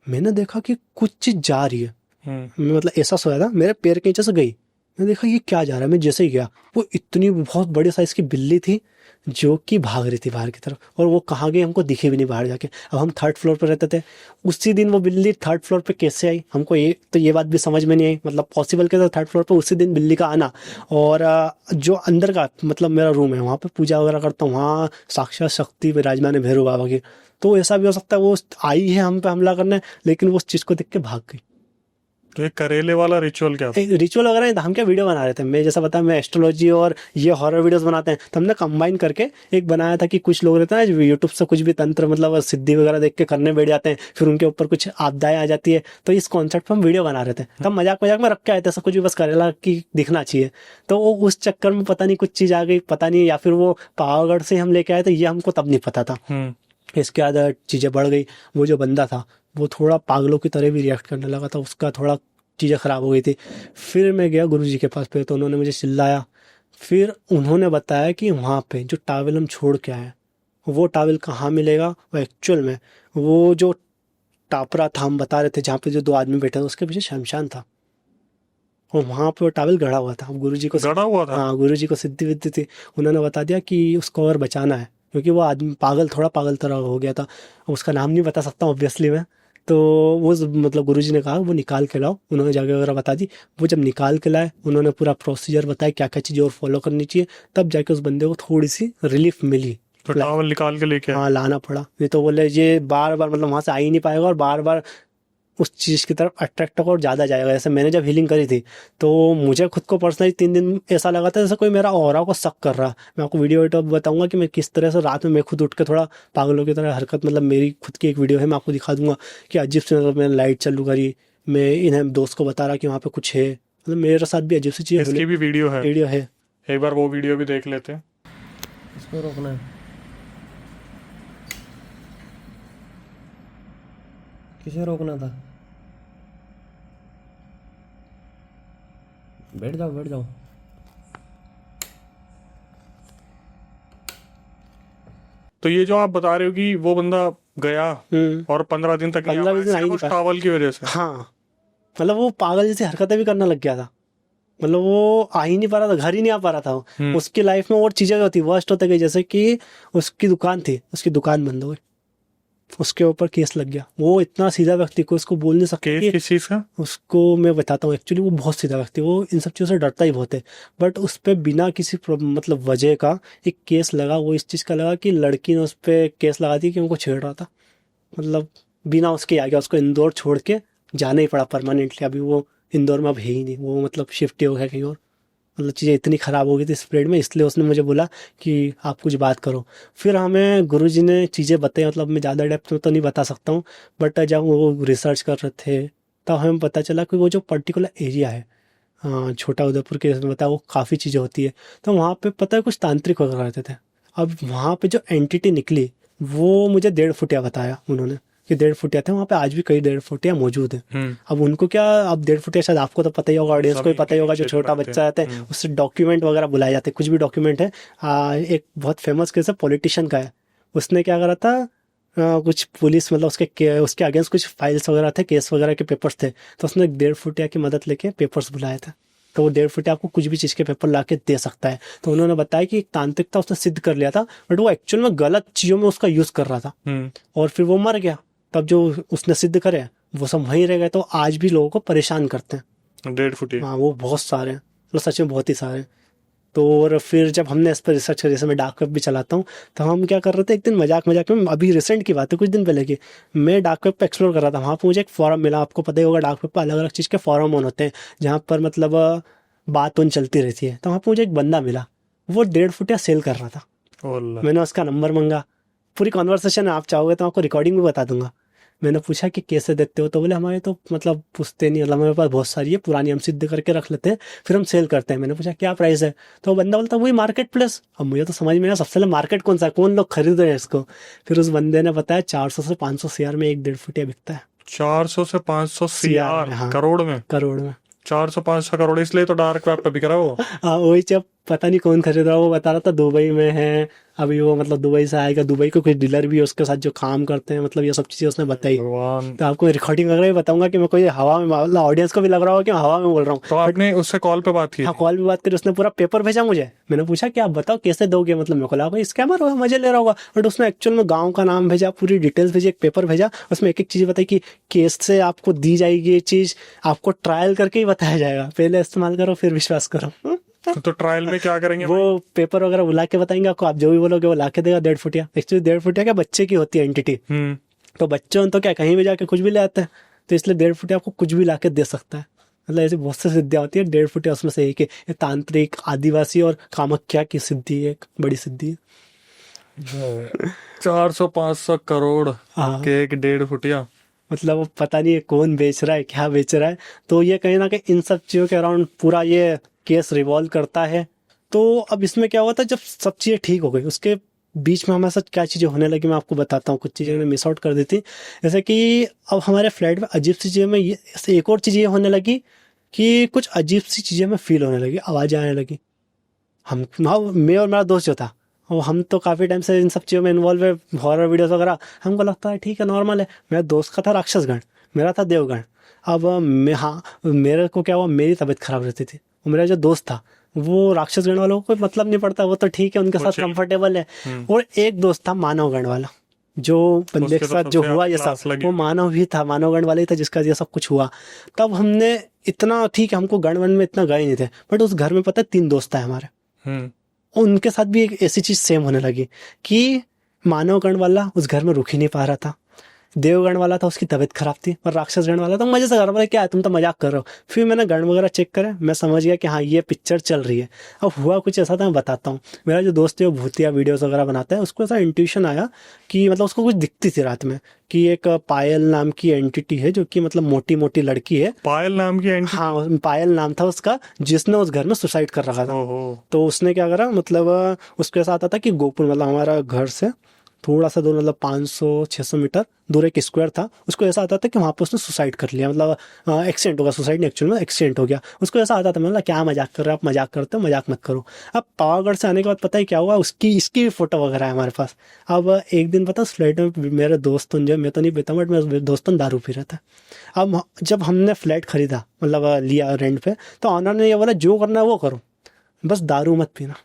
मैंने देखा कि कुछ चीज़ जा रही है। मैं मतलब ऐसा सोया था, मेरे पैर के नीचे से गई, मैंने देखा ये क्या जा रहा है, मैं जैसे ही गया वो इतनी बहुत बड़े साइज की बिल्ली थी जो कि भाग रही थी बाहर की तरफ, और वो कहाँ गई हमको दिखी भी नहीं बाहर जाके। अब हम थर्ड फ्लोर पर रहते थे, उसी दिन वो बिल्ली थर्ड फ्लोर पे कैसे आई हमको ये बात भी समझ में नहीं आई, मतलब पॉसिबल कैसे थर्ड फ्लोर पे उसी दिन बिल्ली का आना। और जो अंदर का मतलब मेरा रूम है वहाँ पे पूजा वगैरह करता हूँ, वहाँ साक्षात शक्ति विराजमान है भैरव बाबा की। तो ऐसा भी हो सकता है वो आई है हम पे हमला करने, लेकिन वो उस चीज़ को देख के भाग गई। तो ये करेले वाला रिचुअल क्या था? रिचुअल वगैरह नहीं था, हम क्या वीडियो बना रहे थे। मैं जैसा बताया मैं एस्ट्रोलॉजी और ये हॉरर वीडियोस बनाते हैं, तो हमने कंबाइन करके एक बनाया था कि कुछ लोग रहते हैं ना यूट्यूब से कुछ भी तंत्र मतलब सिद्धि वगैरह देख के करने बैठ जाते हैं, फिर उनके ऊपर कुछ आपदाएं आ जाती है। तो इस कॉन्सेप्ट पर हम वीडियो बना रहे थे, तब मजाक मजाक में रख के आए थे ऐसा कुछ भी, बस करेला की दिखना चाहिए। तो वो उस चक्कर में पता नहीं कुछ चीज़ आ गई, पता नहीं, या फिर वो पावागढ़ से हम लेके आए थे, ये हमको तब नहीं पता था। इसके बाद चीज़ें बढ़ गई। वो जो बंदा था वो थोड़ा पागलों की तरह भी रिएक्ट करने लगा था, उसका थोड़ा चीज़ें ख़राब हो गई थी। फिर मैं गया गुरुजी के पास पे, तो उन्होंने मुझे चिल्लाया। फिर उन्होंने बताया कि वहाँ पे जो टावल हम छोड़ के आए वो टावल कहाँ मिलेगा। वो एक्चुअल में वो जो टापरा था हम बता रहे थे जहाँ पे जो 2 आदमी बैठे थे उसके पीछे शमशान था, और वहाँ पे वो टावल गड़ा हुआ था। अब गुरुजी को गड़ा हुआ था? हाँ, गुरुजी को सिद्धि विद्धि थी। उन्होंने बता दिया कि उसको और बचाना है, क्योंकि वो आदमी थोड़ा पागल तरह हो गया था। उसका नाम नहीं बता सकता ऑब्वियसली मैं। तो वो मतलब गुरुजी ने कहा वो निकाल के लाओ, उन्होंने जगह वगैरह बता दी। वो जब निकाल के लाए उन्होंने पूरा प्रोसीजर बताया क्या क्या चीज़ें और फॉलो करनी चाहिए, तब जाके उस बंदे को थोड़ी सी रिलीफ मिली। तो टावल निकाल के लेके आए? हाँ, लाना पड़ा, नहीं तो बोले ये बार बार मतलब वहां से आ ही नहीं पाएगा और बार बार उस चीज की तरफ अट्रैक्ट होगा और ज्यादा जाएगा। जैसे मैंने जब हीलिंग करी थी तो मुझे खुद को पर्सनली 3 दिन ऐसा लगा था जैसे कोई मेरा ऑरा को शक कर रहा। मैं आपको वीडियो बताऊंगा कि मैं किस तरह से रात में मैं खुद उठ के थोड़ा पागलों की तरह हरकत, मतलब मेरी खुद की एक वीडियो है, मैं आपको दिखा दूंगा कि अजीब से, मतलब मैंने लाइट चालू करी, मैं इन्हें दोस्त को बता रहा कि वहाँ पे कुछ है, मतलब मेरे साथ भी अजीब सी चीज़ इसकी भी वीडियो है? वीडियो है, एक बार वो वीडियो भी देख लेते हैं। इसको रोकना है। किसे रोकना था? बैठ जाओ बैठ जाओ। तो ये जो आप बता रहे हो कि वो बंदा गया और 15 दिन तक नहीं आ 15 पाया, दिन आ ही सिर्फ नहीं उस पाया। टावल की वजह से? हाँ, मतलब वो पागल जैसी हरकतें भी करने लग गया था, मतलब वो आ ही नहीं पा रहा था, घर ही नहीं आ पा रहा था वो। उसकी लाइफ में और चीजें होती वर्स्ट होते गई, जैसे कि उसकी दुकान थी, उसकी दुकान बंद हो गई, उसके ऊपर केस लग गया। वो इतना सीधा व्यक्ति को उसको बोल नहीं सकते केस कि किस चीज का? उसको मैं बताता हूँ। एक्चुअली वो बहुत सीधा व्यक्ति, वो इन सब चीज़ों से डरता ही बहुत है, बट उस पर बिना किसी मतलब वजह का एक केस लगा। वो इस चीज़ का लगा कि लड़की ने उस पर केस लगा दी कि उनको छेड़ रहा था, मतलब बिना उसके आ गया, उसको इंदौर छोड़ के जाना ही पड़ा परमानेंटली। अभी वो इंदौर में अब है ही नहीं, वो मतलब शिफ्ट ही हो गया कहीं और। मतलब चीज़ें इतनी ख़राब हो गई थी स्प्रेड में, इसलिए उसने मुझे बोला कि आप कुछ बात करो। फिर हमें गुरुजी ने चीज़ें बताई, मतलब मैं ज़्यादा डेप्थ में तो नहीं बता सकता हूँ, बट जब वो रिसर्च कर रहे थे तब हमें पता चला कि वो जो पर्टिकुलर एरिया है, हाँ, छोटा उदयपुर के इसमें बताया, वो काफ़ी चीज़ें होती है। तो वहाँ पे पता है कुछ तांत्रिक वगैरह रहते थे। अब वहाँ पे जो एंटिटी निकली वो मुझे 1.5 फुटिया बताया उन्होंने कि 1.5 फुटिया थे वहाँ पे, आज भी कई 1.5 फुटिया मौजूद हैं। अब उनको क्या, अब 1.5 फुटिया शायद आपको तो पता ही होगा, ऑडियंस को भी पता ही होगा, जो छोटा बच्चा रहता है उससे डॉक्यूमेंट वगैरह बुलाए जाते हैं, कुछ भी डॉक्यूमेंट है। एक बहुत फेमस केस है पॉलिटिशियन का है, उसने क्या करा था, कुछ पुलिस मतलब उसके अगेंस्ट कुछ फाइल्स वगैरह थे, केस वगैरह के पेपर्स थे, तो उसने 1.5 फुटिया की मदद लेके पेपर्स बुलाए थे। तो वो 1.5 फुटिया आपको कुछ भी चीज़ के पेपर ला के दे सकता है। तो उन्होंने बताया कि एक तांत्रिक था, उसने सिद्ध कर लिया था, बट वो एक्चुअल में गलत चीज़ों में उसका यूज़ कर रहा था, और फिर वो मर गया। तब जो उसने सिद्ध करे वो सब वहीं रह गए, तो आज भी लोगों को परेशान करते हैं। 1.5 फुटिया? हाँ, वो बहुत सारे हैं, मतलब सच में बहुत ही सारे हैं। तो और फिर जब हमने इस पर रिसर्च करी, जैसे मैं डार्क वेब भी चलाता हूँ, तो हम क्या कर रहे थे, एक दिन मजाक मजाक में, अभी रिसेंट की बात है कुछ दिन पहले की, मैं डार्क वेब पे एक्सप्लोर कर रहा था। वहाँ पर मुझे एक फॉरम मिला, आपको पता ही होगा डार्क वेब पर अलग अलग चीज़ के फॉरम ऑन होते हैं जहाँ पर मतलब बात उन चलती रहती है। तो वहाँ पर मुझे एक बंदा मिला, वो 1.5 फुटिया सेल कर रहा था। मैंने उसका नंबर मांगा, पूरी कॉन्वर्सेशन आप चाहोगे तो आपको रिकॉर्डिंग भी बता दूंगा। मैंने पूछा कि कैसे देते हो, तो बोले हमारे तो मतलब पूछते नहीं, मतलब हमारे पास बहुत सारी है पुरानी, हम सिद्ध करके रख लेते हैं फिर हम सेल करते हैं। मैंने पूछा क्या प्राइस है, तो वो बंदा बोलता वही मार्केट प्लेस। अब मुझे तो समझ में आया सबसे पहले मार्केट कौन सा है, कौन लोग खरीद रहे हैं इसको। फिर उस बंदे ने बताया 400 से 500 CR में एक 1.5 फुटिया बिकता है। 400 से 500 CR, CR? हाँ, करोड़ में? करोड़ में। 400-500 करोड़, इसलिए तो डार्क वेब पे बिक रहा है वो। हाँ, वही जब पता नहीं कौन खरीद रहा, वो बता रहा था दुबई में है अभी वो, मतलब दुबई से आएगा, दुबई को कुछ डीलर भी है उसके साथ जो काम करते हैं, मतलब ये सब चीजें उसने बताई। भगवान। तो आपको रिकॉर्डिंग वगैरह भी बताऊंगा कि मैं कोई हवा में, मतलब ऑडियंस को भी लग रहा होगा कि मैं हवा में बोल रहा हूँ। तो आपने उससे कॉल पे बात की हाँ थी? कॉल भी बात करी, उसने पूरा पेपर भेजा मुझे। मैंने पूछा कि आप बताओ कैसे दोगे, मतलब मेरे को लगा स्कैमर होगा, मजे ले रहा होगा, बट उसने एक्चुअल में गांव का नाम भेजा, पूरी डिटेल्स भेजी, एक पेपर भेजा, उसमें एक एक चीज बताई कि केस से आपको दी जाएगी ये चीज, आपको ट्रायल करके ही बताया जाएगा, पहले इस्तेमाल करो फिर विश्वास करो। तो ट्रायल में क्या करेंगे? वो पेपर वगैरह बुला के बताएंगे आपको, आप जो भी बोलोगे वो ला के देगा। 1.5 फुटिया, एक्चुअली 1.5 फुटिया क्या बच्चे की होती है एंटिटी, तो बच्चों तो क्या कहीं भी जाके कुछ भी ले आते हैं, तो इसलिए 1.5 फुटिया आपको कुछ भी ला के दे सकता है। मतलब ऐसी बहुत सी सिद्धियां होती है, 1.5 फुटिया उसमें से एक है। ये तांत्रिक, आदिवासी और कामाख्या की सिद्धि एक बड़ी सिद्धि है। 400-500 करोड़ हाँ के एक 1.5 फुटिया। मतलब वो पता नहीं है कौन बेच रहा है, क्या बेच रहा है। तो ये कहीं ना कहीं इन सब चीज़ों के अराउंड पूरा ये केस रिवॉल्व करता है। तो अब इसमें क्या हुआ था, जब सब चीज़ें ठीक हो गई, उसके बीच में हमारे साथ क्या चीज़ें होने लगी मैं आपको बताता हूँ। कुछ चीज़ें मैंने मिस आउट कर दी थी, जैसे कि अब हमारे फ्लैट में अजीब सी चीज़ें में एक और चीज़ ये होने लगी कि कुछ अजीब सी चीज़ें में फील होने लगी, आवाज़ें आने लगी। मैं और मेरा दोस्त जो था, और हम तो काफ़ी टाइम से इन सब चीज़ों में इन्वॉल्व है, हॉरर वीडियोस वगैरह, हमको लगता है ठीक है नॉर्मल है। मेरा दोस्त का था राक्षसगण, मेरा था देवगण। अब मेरे को क्या हुआ, मेरी तबीयत खराब रहती थी, और मेरा जो दोस्त था वो राक्षसगण वालों को कोई मतलब नहीं पड़ता, वो तो ठीक है उनके साथ कंफर्टेबल है। और एक दोस्त था मानवगण वाला, जो बंदे के साथ जो हुआ ये सब, वो मानव ही था, मानवगण वाले ही था जिसका ये सब कुछ हुआ। तब हमने इतना, ठीक है हमको गण वन में इतना गए नहीं थे, बट उस घर में पता है 3 दोस्त है हमारे, उनके साथ भी एक ऐसी चीज सेम होने लगी कि मानवगण वाला उस घर में रुक ही नहीं पा रहा था, देवगण वाला था उसकी तबीयत खराब थी, और राक्षस गण वाला तो मजे से कर रहा था, क्या है तुम तो मजाक कर रहे हो। फिर मैंने गण वगैरह चेक करे, मैं समझ गया कि हाँ ये पिक्चर चल रही है। अब हुआ कुछ ऐसा था, मैं बताता हूँ। मेरा जो दोस्त है वो भूतिया वीडियोस वगैरह बनाता है, उसको ऐसा इंट्यूशन आया कि मतलब उसको कुछ दिखती थी रात में कि एक पायल नाम की एंटिटी है, जो कि मतलब मोटी मोटी लड़की है। पायल नाम की एंटिटी? हाँ पायल नाम था उसका, जिसने उस घर में सुसाइड कर रखा था। तो उसने क्या करा, मतलब उसके साथ आता कि गोपुर, मतलब हमारा घर से थोड़ा सा दूर, मतलब 500-600 मीटर दूर एक स्क्वायर था, उसको ऐसा आता था कि वहाँ पे उसने सुसाइड कर लिया, मतलब एक्सीडेंट होगा, सुसाइड नहीं एक्चुअल में एक्सीडेंट हो गया। उसको ऐसा आता था, मतलब क्या मजाक कर रहे हो आप, मजाक करते हो, मजाक मत करो। अब पावागढ़ से आने के बाद पता है क्या हुआ, इसकी भी फोटो वगैरह है हमारे पास। अब एक दिन पता फ्लैट में मेरे दोस्तों, जो मैं तो नहीं पीता बट मेरे दोस्तों दारू पी रहा था। अब जब हमने फ्लैट खरीदा, मतलब लिया रेंट पे, तो ऑनर ने ये बोला जो करना है वो करो, बस दारू मत पीना।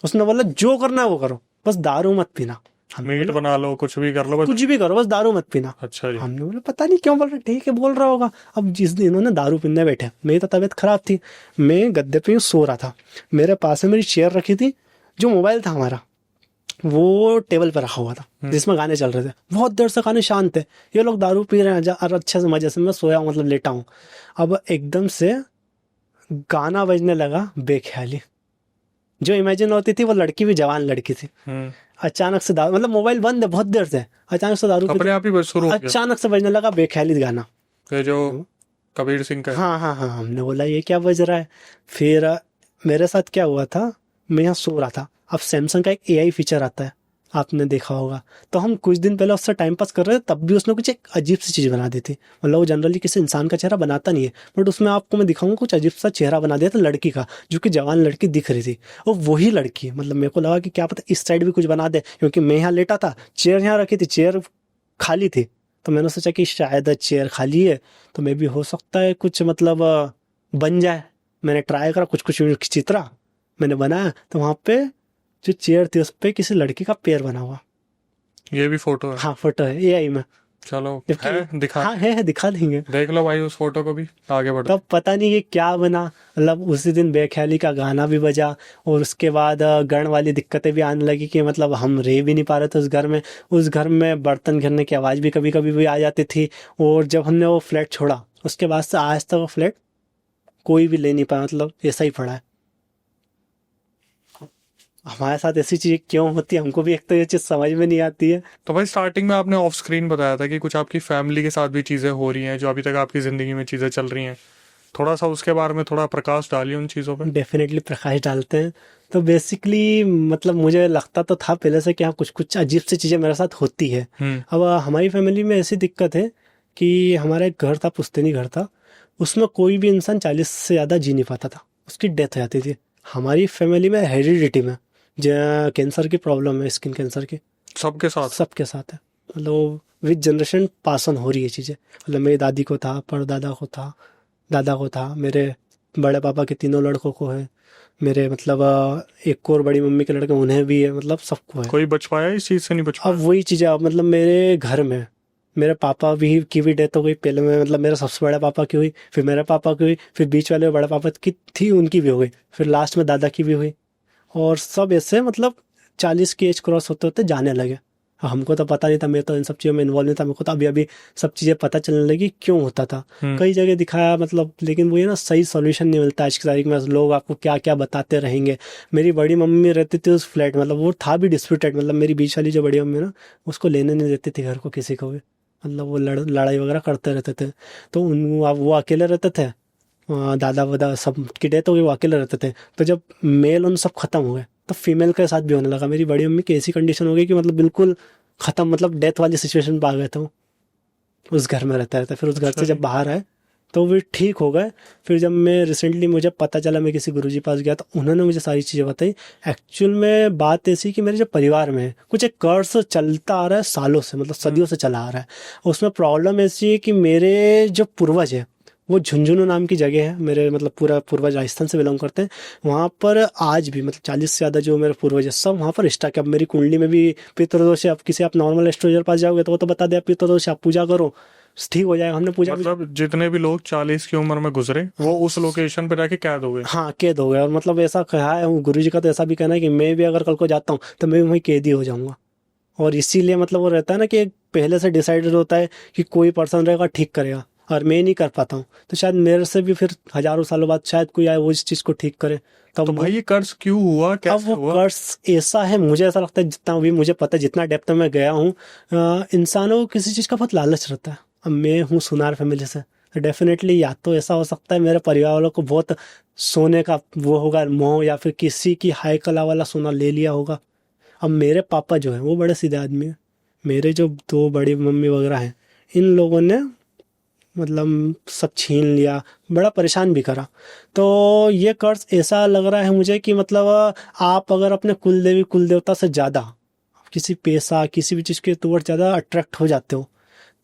उसने बोला जो करना है वो करो, बस दारू मत पीना। मीट बना लो, कुछ भी कर लो, बस कुछ भी करो, बस दारू मत पीना। अच्छा जी। हमने बोला पता नहीं क्यों बोल रहे, ठीक है बोल रहा होगा। अब जिस दिन इन्होंने दारू पीने बैठे, मेरी तो तबीयत खराब थी, मैं गद्दे पे सो रहा था, मेरे पास में मेरी चेयर रखी थी, जो मोबाइल था हमारा वो टेबल पे रखा हुआ था जिसमें गाने चल रहे थे। बहुत देर से गाने शांत थे, ये लोग दारू पी रहे हैं और अच्छे से मजे से, मैं सोया मतलब लेटा हूँ। अब एकदम से गाना बजने लगा बेख्याली, जो इमेजिन होती थी वो लड़की भी जवान लड़की थी। अचानक से दारू, मतलब मोबाइल बंद है बहुत देर से, अचानक से दारू अपने आप ही शुरू हो गया। अचानक से बजने लगा बेख्याली गाना, जो कबीर सिंह का। हाँ। हमने बोला ये क्या बज रहा है। फिर मेरे साथ क्या हुआ था, मैं यहाँ सो रहा था। अब सैमसंग का एक AI फीचर आता है, आपने देखा होगा, तो हम कुछ दिन पहले उससे टाइम पास कर रहे थे, तब भी उसने कुछ एक अजीब सी चीज़ बना दी थी। मतलब वो जनरली किसी इंसान का चेहरा बनाता नहीं है, बट उसमें आपको मैं दिखाऊंगा कुछ अजीब सा चेहरा बना दिया था लड़की का, जो कि जवान लड़की दिख रही थी। और वही लड़की, मतलब मेरे को लगा कि क्या पता इस साइड भी कुछ बना दे, क्योंकि मैं यहाँ लेटा था, चेयर यहाँ रखी थी, चेयर खाली थी, तो मैंने सोचा कि शायद चेयर खाली है तो मे भी हो सकता है कुछ मतलब बन जाए। मैंने ट्राई करा, कुछ कुछ चित्रा मैंने बनाया, तो वहाँ पे जो चेयर थी उस पे किसी लड़की का पैर बना हुआ। ये भी फोटो है? हाँ फोटो है AI में। चलो है, दिखा। हाँ है दिखा देंगे, देख लो भाई उस फोटो को भी, आगे बढ़ो। तब पता नहीं ये क्या बना। मतलब उसी दिन बेख्याली का गाना भी बजा, और उसके बाद गण वाली दिक्कतें भी आने लगी कि मतलब हम रह भी नहीं पा रहे थे उस घर में। उस घर में बर्तन गिरने की आवाज़ भी कभी कभी भी आ जाती थी। और जब हमने वो फ्लैट छोड़ा, उसके बाद से आज तक वो फ्लैट कोई भी ले नहीं पाया, मतलब ऐसा ही पड़ा है। हमारे साथ ऐसी चीज़ क्यों होती है, हमको भी एक तो ये चीज़ समझ में नहीं आती है। तो भाई स्टार्टिंग में आपने ऑफ स्क्रीन बताया था कि कुछ आपकी फैमिली के साथ भी चीज़ें हो रही हैं, जो अभी तक आपकी ज़िंदगी में चीज़ें चल रही हैं, थोड़ा सा उसके बारे में थोड़ा प्रकाश डालिए उन चीज़ों पे। डेफिनेटली प्रकाश डालते हैं। तो बेसिकली मतलब मुझे लगता तो था पहले से कि हाँ कुछ कुछ अजीब सी चीज़ें मेरे साथ होती है। अब हमारी फैमिली में ऐसी दिक्कत है कि हमारा एक घर था, पुश्तैनी घर था, उसमें कोई भी इंसान 40 से ज़्यादा जी नहीं पाता था, उसकी डेथ हो जाती थी। हमारी फैमिली में हेरिडिटी में जो कैंसर की प्रॉब्लम है, स्किन कैंसर की, सबके साथ? सबके साथ है। मतलब विद जनरेशन पास ऑन हो रही है चीज़ें। मतलब मेरी दादी को था, परदादा को था, दादा को था, मेरे बड़े पापा के तीनों लड़कों को है, मेरे मतलब एक और बड़ी मम्मी के लड़के उन्हें भी है, मतलब सबको है। कोई बच पाया इस चीज से? नहीं बच अब पाया? वही चीज़ें, अब मतलब मेरे घर में मेरे पापा भी की भी डेथ हो गई पहले में, मतलब मेरे सबसे बड़े पापा की हुई, फिर मेरे पापा की हुई, फिर बीच वाले बड़े पापा की थी, उनकी भी हो गई, फिर लास्ट में दादा की भी हुई। और सब ऐसे मतलब 40 की एज क्रॉस होते होते जाने लगे। हमको तो पता नहीं था, मैं तो इन सब चीज़ों में इन्वॉल्व नहीं था, मेरे को तो अभी अभी सब चीज़ें पता चलने लगी क्यों होता था। कई जगह दिखाया मतलब, लेकिन वो ये ना सही सॉल्यूशन नहीं मिलता आज की तारीख में। लोग आपको क्या क्या बताते रहेंगे। मेरी बड़ी मम्मी रहती थी उस फ्लैट, मतलब वो था भी डिस्प्यूटेड, मतलब मेरी बीच वाली जो बड़ी मम्मी ना, उसको लेने नहीं देती थी घर को किसी को भी। मतलब वो लड़ाई वगैरह करते रहते थे। तो वो अकेले रहते थे, दादा वादा सब की डेथ हो गई, वो अकेले रहते थे। तो जब मेल उन सब खत्म हो गए तो फीमेल के साथ भी होने लगा। मेरी बड़ी मम्मी की ऐसी कंडीशन हो गई कि मतलब बिल्कुल खत्म, मतलब डेथ वाली सिचुएशन पे आ गए थे वो। उस घर में रहता रहता, फिर उस घर अच्छा से जी। जब बाहर आए तो वो ठीक हो गए। फिर जब मैं रिसेंटली मुझे पता चला, मैं किसी गुरुजी पास गया तो उन्होंने मुझे सारी चीज़ें बताई। एक्चुअल में बात ऐसी कि मेरे जो परिवार में है, कुछ एक कर्स चलता आ रहा है सालों से, मतलब सदियों से चला आ रहा है। उसमें प्रॉब्लम ऐसी है कि मेरे जो पूर्वज है, वो झुंझुनू नाम की जगह है, मेरे मतलब पूरा पूर्वज राजस्थान से बिलोंग करते हैं। वहाँ पर आज भी मतलब 40 से ज़्यादा जो मेरे पूर्वज है सब वहाँ पर स्टक है। अब मेरी कुंडली में भी पितृदोष है। अब किसी आप नॉर्मल एस्ट्रोलॉजर पास जाओगे तो वो तो बता दे, आप पितृदोष आप पूजा करो, ठीक हो जाएगा। हमने पूजा भी, मतलब जितने भी लोग 40 की उम्र में गुजरे वो उस लोकेशन पे जाके कैद हो गए? हाँ कैद हो गया। और मतलब ऐसा कहा है गुरु जी का, तो ऐसा भी कहना है कि मैं भी अगर कल को जाता हूँ तो मैं भी वहीं कैदी हो जाऊंगा। और इसीलिए मतलब वो रहता है ना कि एक पहले से डिसाइडेड होता है कि कोई पर्सन रहेगा ठीक करेगा, और मैं नहीं कर पाता हूँ, तो शायद मेरे से भी फिर हजारों सालों बाद शायद कोई आए वो इस चीज़ को ठीक करे। तब तो भाई ये कर्ज क्यों हुआ, अब कैसे वो हुआ? कर्स ऐसा है, मुझे ऐसा लगता है जितना भी मुझे पता है, जितना डेप्थ में मैं गया हूँ, इंसानों को किसी चीज़ का बहुत लालच रहता है। अब मैं हूँ सुनार फैमिली से, तो डेफिनेटली या तो ऐसा हो सकता है मेरे परिवार वालों को बहुत सोने का वो होगा मोह, या फिर किसी की हाई कला वाला सोना ले लिया होगा। अब मेरे पापा जो है वो बड़े सीधे आदमी हैं। मेरे जो दो बड़ी मम्मी वगैरह हैं, इन लोगों ने मतलब सब छीन लिया, बड़ा परेशान भी करा। तो ये कर्ज ऐसा लग रहा है मुझे कि मतलब आप अगर अपने कुल देवी कुल देवता से ज़्यादा किसी पैसा किसी भी चीज़ के तौर ज़्यादा अट्रैक्ट हो जाते हो,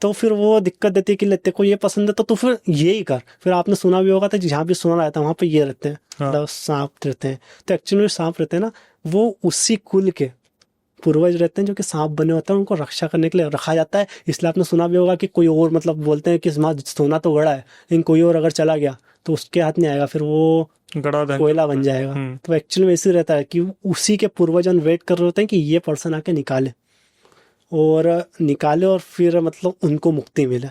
तो फिर वो दिक्कत देती है कि तेरे को ये पसंद है तो तू फिर यही कर। फिर आपने सुना भी होगा तो जहाँ भी सुना रहता है वहाँ पे ये रहते हैं, हाँ। मतलब सांप रहते हैं। तो एक्चुअली में सांप रहते हैं ना, वो उसी कुल के पूर्वज रहते हैं जो कि सांप बने होते हैं, उनको रक्षा करने के लिए रखा जाता है। इसलिए आपने सुना भी होगा कि कोई और मतलब बोलते हैं कि सोना तो गड़ा है, लेकिन कोई और अगर चला गया तो उसके हाथ नहीं आएगा, फिर वो गड़ा धन कोयला बन जाएगा। तो एक्चुअली में इसी रहता है कि उसी के पूर्वजन वेट कर रहे होते हैं कि ये पर्सन आके निकाले, और निकाले और फिर मतलब उनको मुक्ति मिले।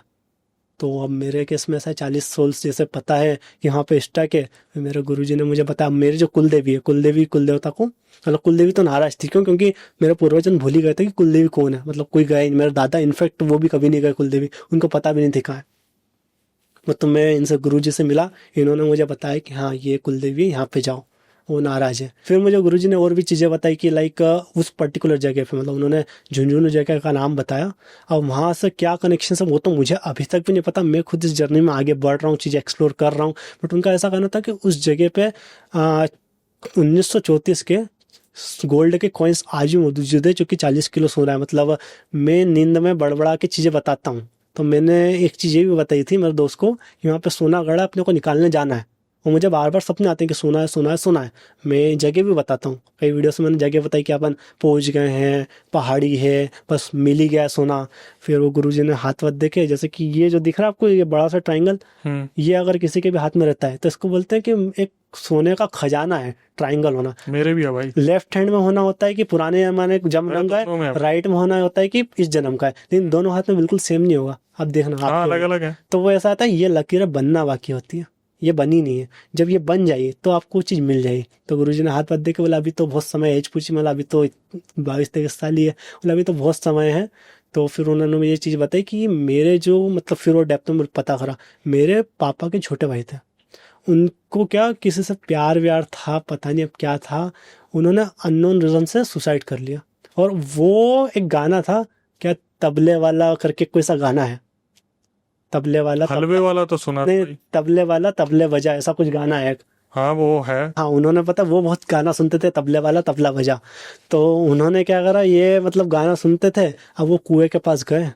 तो अब मेरे केस में ऐसा 40 सोल्स जैसे पता है कि यहाँ पे स्टक है। फिर मेरे गुरुजी ने मुझे बताया, मेरी जो कुलदेवी है, कुलदेवी कुल देवता को, मतलब कुलदेवी तो नाराज थी, क्यों? क्योंकि मेरे पूर्वजन भूल ही गए थे कि कुलदेवी कौन है। मतलब कोई गए, मेरे दादा इनफैक्ट वो भी कभी नहीं गए कुलदेवी, उनको पता भी नहीं था कहाँ है। तो मैं इनसे गुरुजी से मिला, इन्होंने मुझे बताया कि हाँ ये कुलदेवी है, यहाँ पे जाओ। वो नाराज है। फिर मुझे गुरुजी ने और भी चीज़ें बताई कि लाइक उस पर्टिकुलर जगह पे, मतलब उन्होंने झुंझुनू जगह का नाम बताया। अब वहाँ से क्या कनेक्शन है वो तो मुझे अभी तक भी नहीं पता। मैं खुद इस जर्नी में आगे बढ़ रहा हूँ, चीज़ें एक्सप्लोर कर रहा हूँ। बट उनका ऐसा कहना था कि उस जगह पे 1934 के गोल्ड के कॉइन्स आज भी मौजूद है, जो कि 40 किलो सोना है। मतलब मैं नींद में बड़बड़ा के चीज़ें बताता हूँ, तो मैंने एक चीज़ ये भी बताई थी मेरे दोस्त को कि वहाँ पे सोना गड़ा, अपने को निकालने जाना है। और मुझे बार बार सपने आते हैं कि सोना है सोना है सोना है। मैं जगह भी बताता हूँ, कई वीडियोस में मैंने जगह बताई कि अपन पहुँच गए हैं, पहाड़ी है, बस मिल ही गया सोना। फिर वो गुरुजी ने हाथ वाथ देखे, जैसे कि ये जो दिख रहा है आपको, ये बड़ा सा ट्राइंगल, ये अगर किसी के भी हाथ में रहता है तो इसको बोलते हैं कि एक सोने का खजाना है। ट्राइंगल होना, मेरे भी है भाई। लेफ्ट हैंड में होना होता है कि पुराने जमाने का जन्म का दोनों में है, है। राइट में होना होता है कि इस जन्म का है। लेकिन दोनों हाथ में बिल्कुल सेम नहीं होगा, आप देखना हाँ, आपके। अलग अलग है। तो वो ऐसा आता है, ये लकीरें बनना बाकी होती है, ये बनी नहीं है। जब ये बन जाएगी तो आपको चीज़ मिल जाएगी। तो गुरुजी ने हाथ पाथ दे के बोला अभी तो बहुत समय है। एज पूछी, मतलब अभी तो 22-23 साल ही है, बोला अभी तो बहुत समय है। तो फिर उन्होंने मुझे ये चीज़ बताई कि मेरे जो मतलब फिर वो डेप्थ में पता करा, मेरे पापा के छोटे भाई थे, उनको क्या किसी से प्यार व्यार था, पता नहीं अब क्या था, उन्होंने अननोन रीजन से सुसाइड कर लिया। और वो एक गाना था क्या, तबले वाला करके कोई सा गाना है, तबले वाला हलवे वाला तो सुना था नहीं, भाई। तबले वाला तबले बजा, ऐसा कुछ गाना है। हाँ वो है। हाँ, उन्होंने पता वो बहुत गाना सुनते थे, तबले वाला तबला बजा। तो उन्होंने क्या करा, ये मतलब गाना सुनते थे, अब वो कुएं के पास गए,